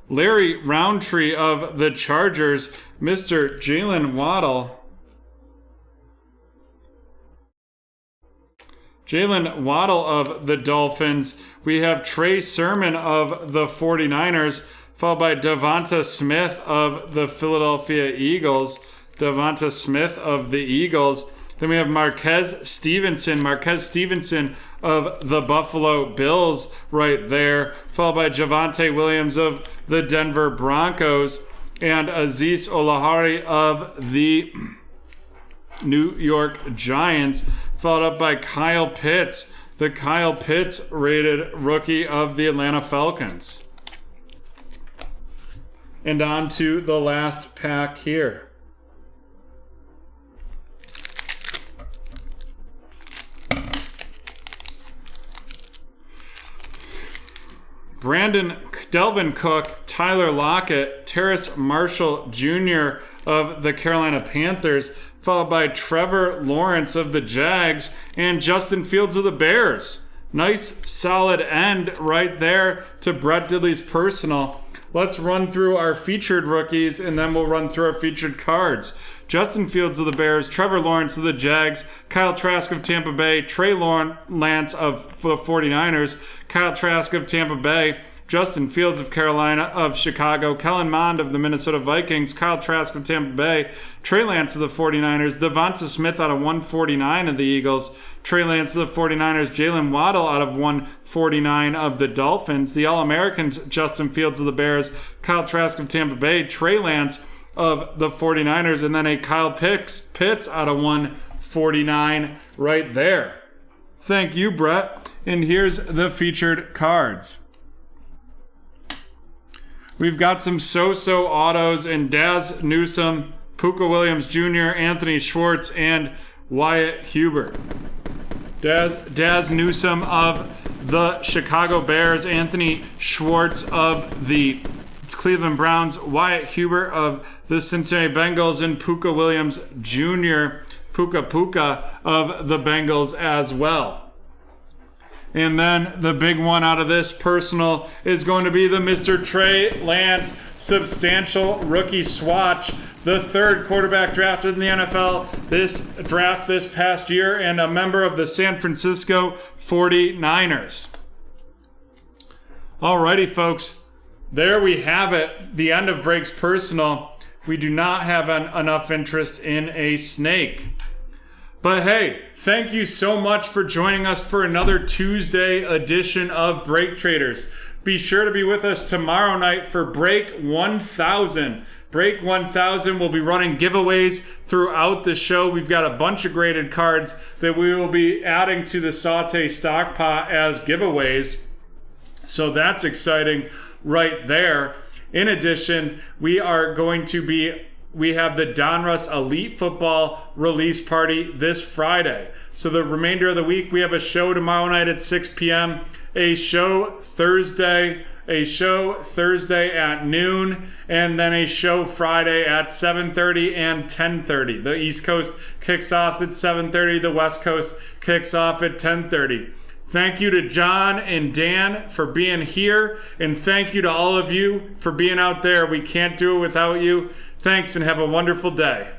A: Larry Roundtree of the Chargers, Mr. Jalen Waddle. Jalen Waddle of the Dolphins. We have Trey Sermon of the 49ers, followed by Devonta Smith of the Philadelphia Eagles. Devonta Smith of the Eagles. Then we have Marquez Stevenson of the Buffalo Bills right there, followed by Javonte Williams of the Denver Broncos and Azeez Olahari of the New York Giants, followed up by Kyle Pitts, the Kyle Pitts rated rookie of the Atlanta Falcons. And on to the last pack here. Delvin Cook, Tyler Lockett, Terrace Marshall Jr. of the Carolina Panthers, followed by Trevor Lawrence of the Jags and Justin Fields of the Bears. Nice solid end right there to Brett Diddley's personal. Let's run through our featured rookies and then we'll run through our featured cards. Justin Fields of the Bears, Trevor Lawrence of the Jags, Kyle Trask of Tampa Bay, Trey Lance of the 49ers, Kyle Trask of Tampa Bay, Justin Fields of Carolina of Chicago, Kellen Mond of the Minnesota Vikings, Kyle Trask of Tampa Bay, Trey Lance of the 49ers, Devonta Smith out of 149 of the Eagles, Trey Lance of the 49ers, Jalen Waddle out of 149 of the Dolphins, the All-Americans, Justin Fields of the Bears, Kyle Trask of Tampa Bay, Trey Lance of the 49ers, and then a Kyle Pitts out of 149 right there. Thank you, Brett. And here's the featured cards. We've got some so-so autos in Daz Newsome, Puka Williams Jr., Anthony Schwartz, and Wyatt Hubert. Daz Newsome of the Chicago Bears, Anthony Schwartz of the Cleveland Browns, Wyatt Hubert of the Cincinnati Bengals, and Puka Williams Jr., Puka of the Bengals as well. And then the big one out of this personal is going to be the Mr. Trey Lance substantial rookie swatch, the third quarterback drafted in the NFL this draft this past year and a member of the San Francisco 49ers. Alrighty, folks. There we have it. The end of Breaks Personal. We do not have enough interest in a snake. But hey, thank you so much for joining us for another Tuesday edition of Break Traders. Be sure to be with us tomorrow night for Break 1000. Break 1000 will be running giveaways throughout the show. We've got a bunch of graded cards that we will be adding to the Saute stock pot as giveaways. So that's exciting right there. In addition, we have the Donruss Elite Football release party this Friday. So the remainder of the week, we have a show tomorrow night at 6 p.m., a show Thursday at noon, and then a show Friday at 7:30 and 10:30. The East Coast kicks off at 7:30. The West Coast kicks off at 10:30. Thank you to John and Dan for being here, and thank you to all of you for being out there. We can't do it without you. Thanks, and have a wonderful day.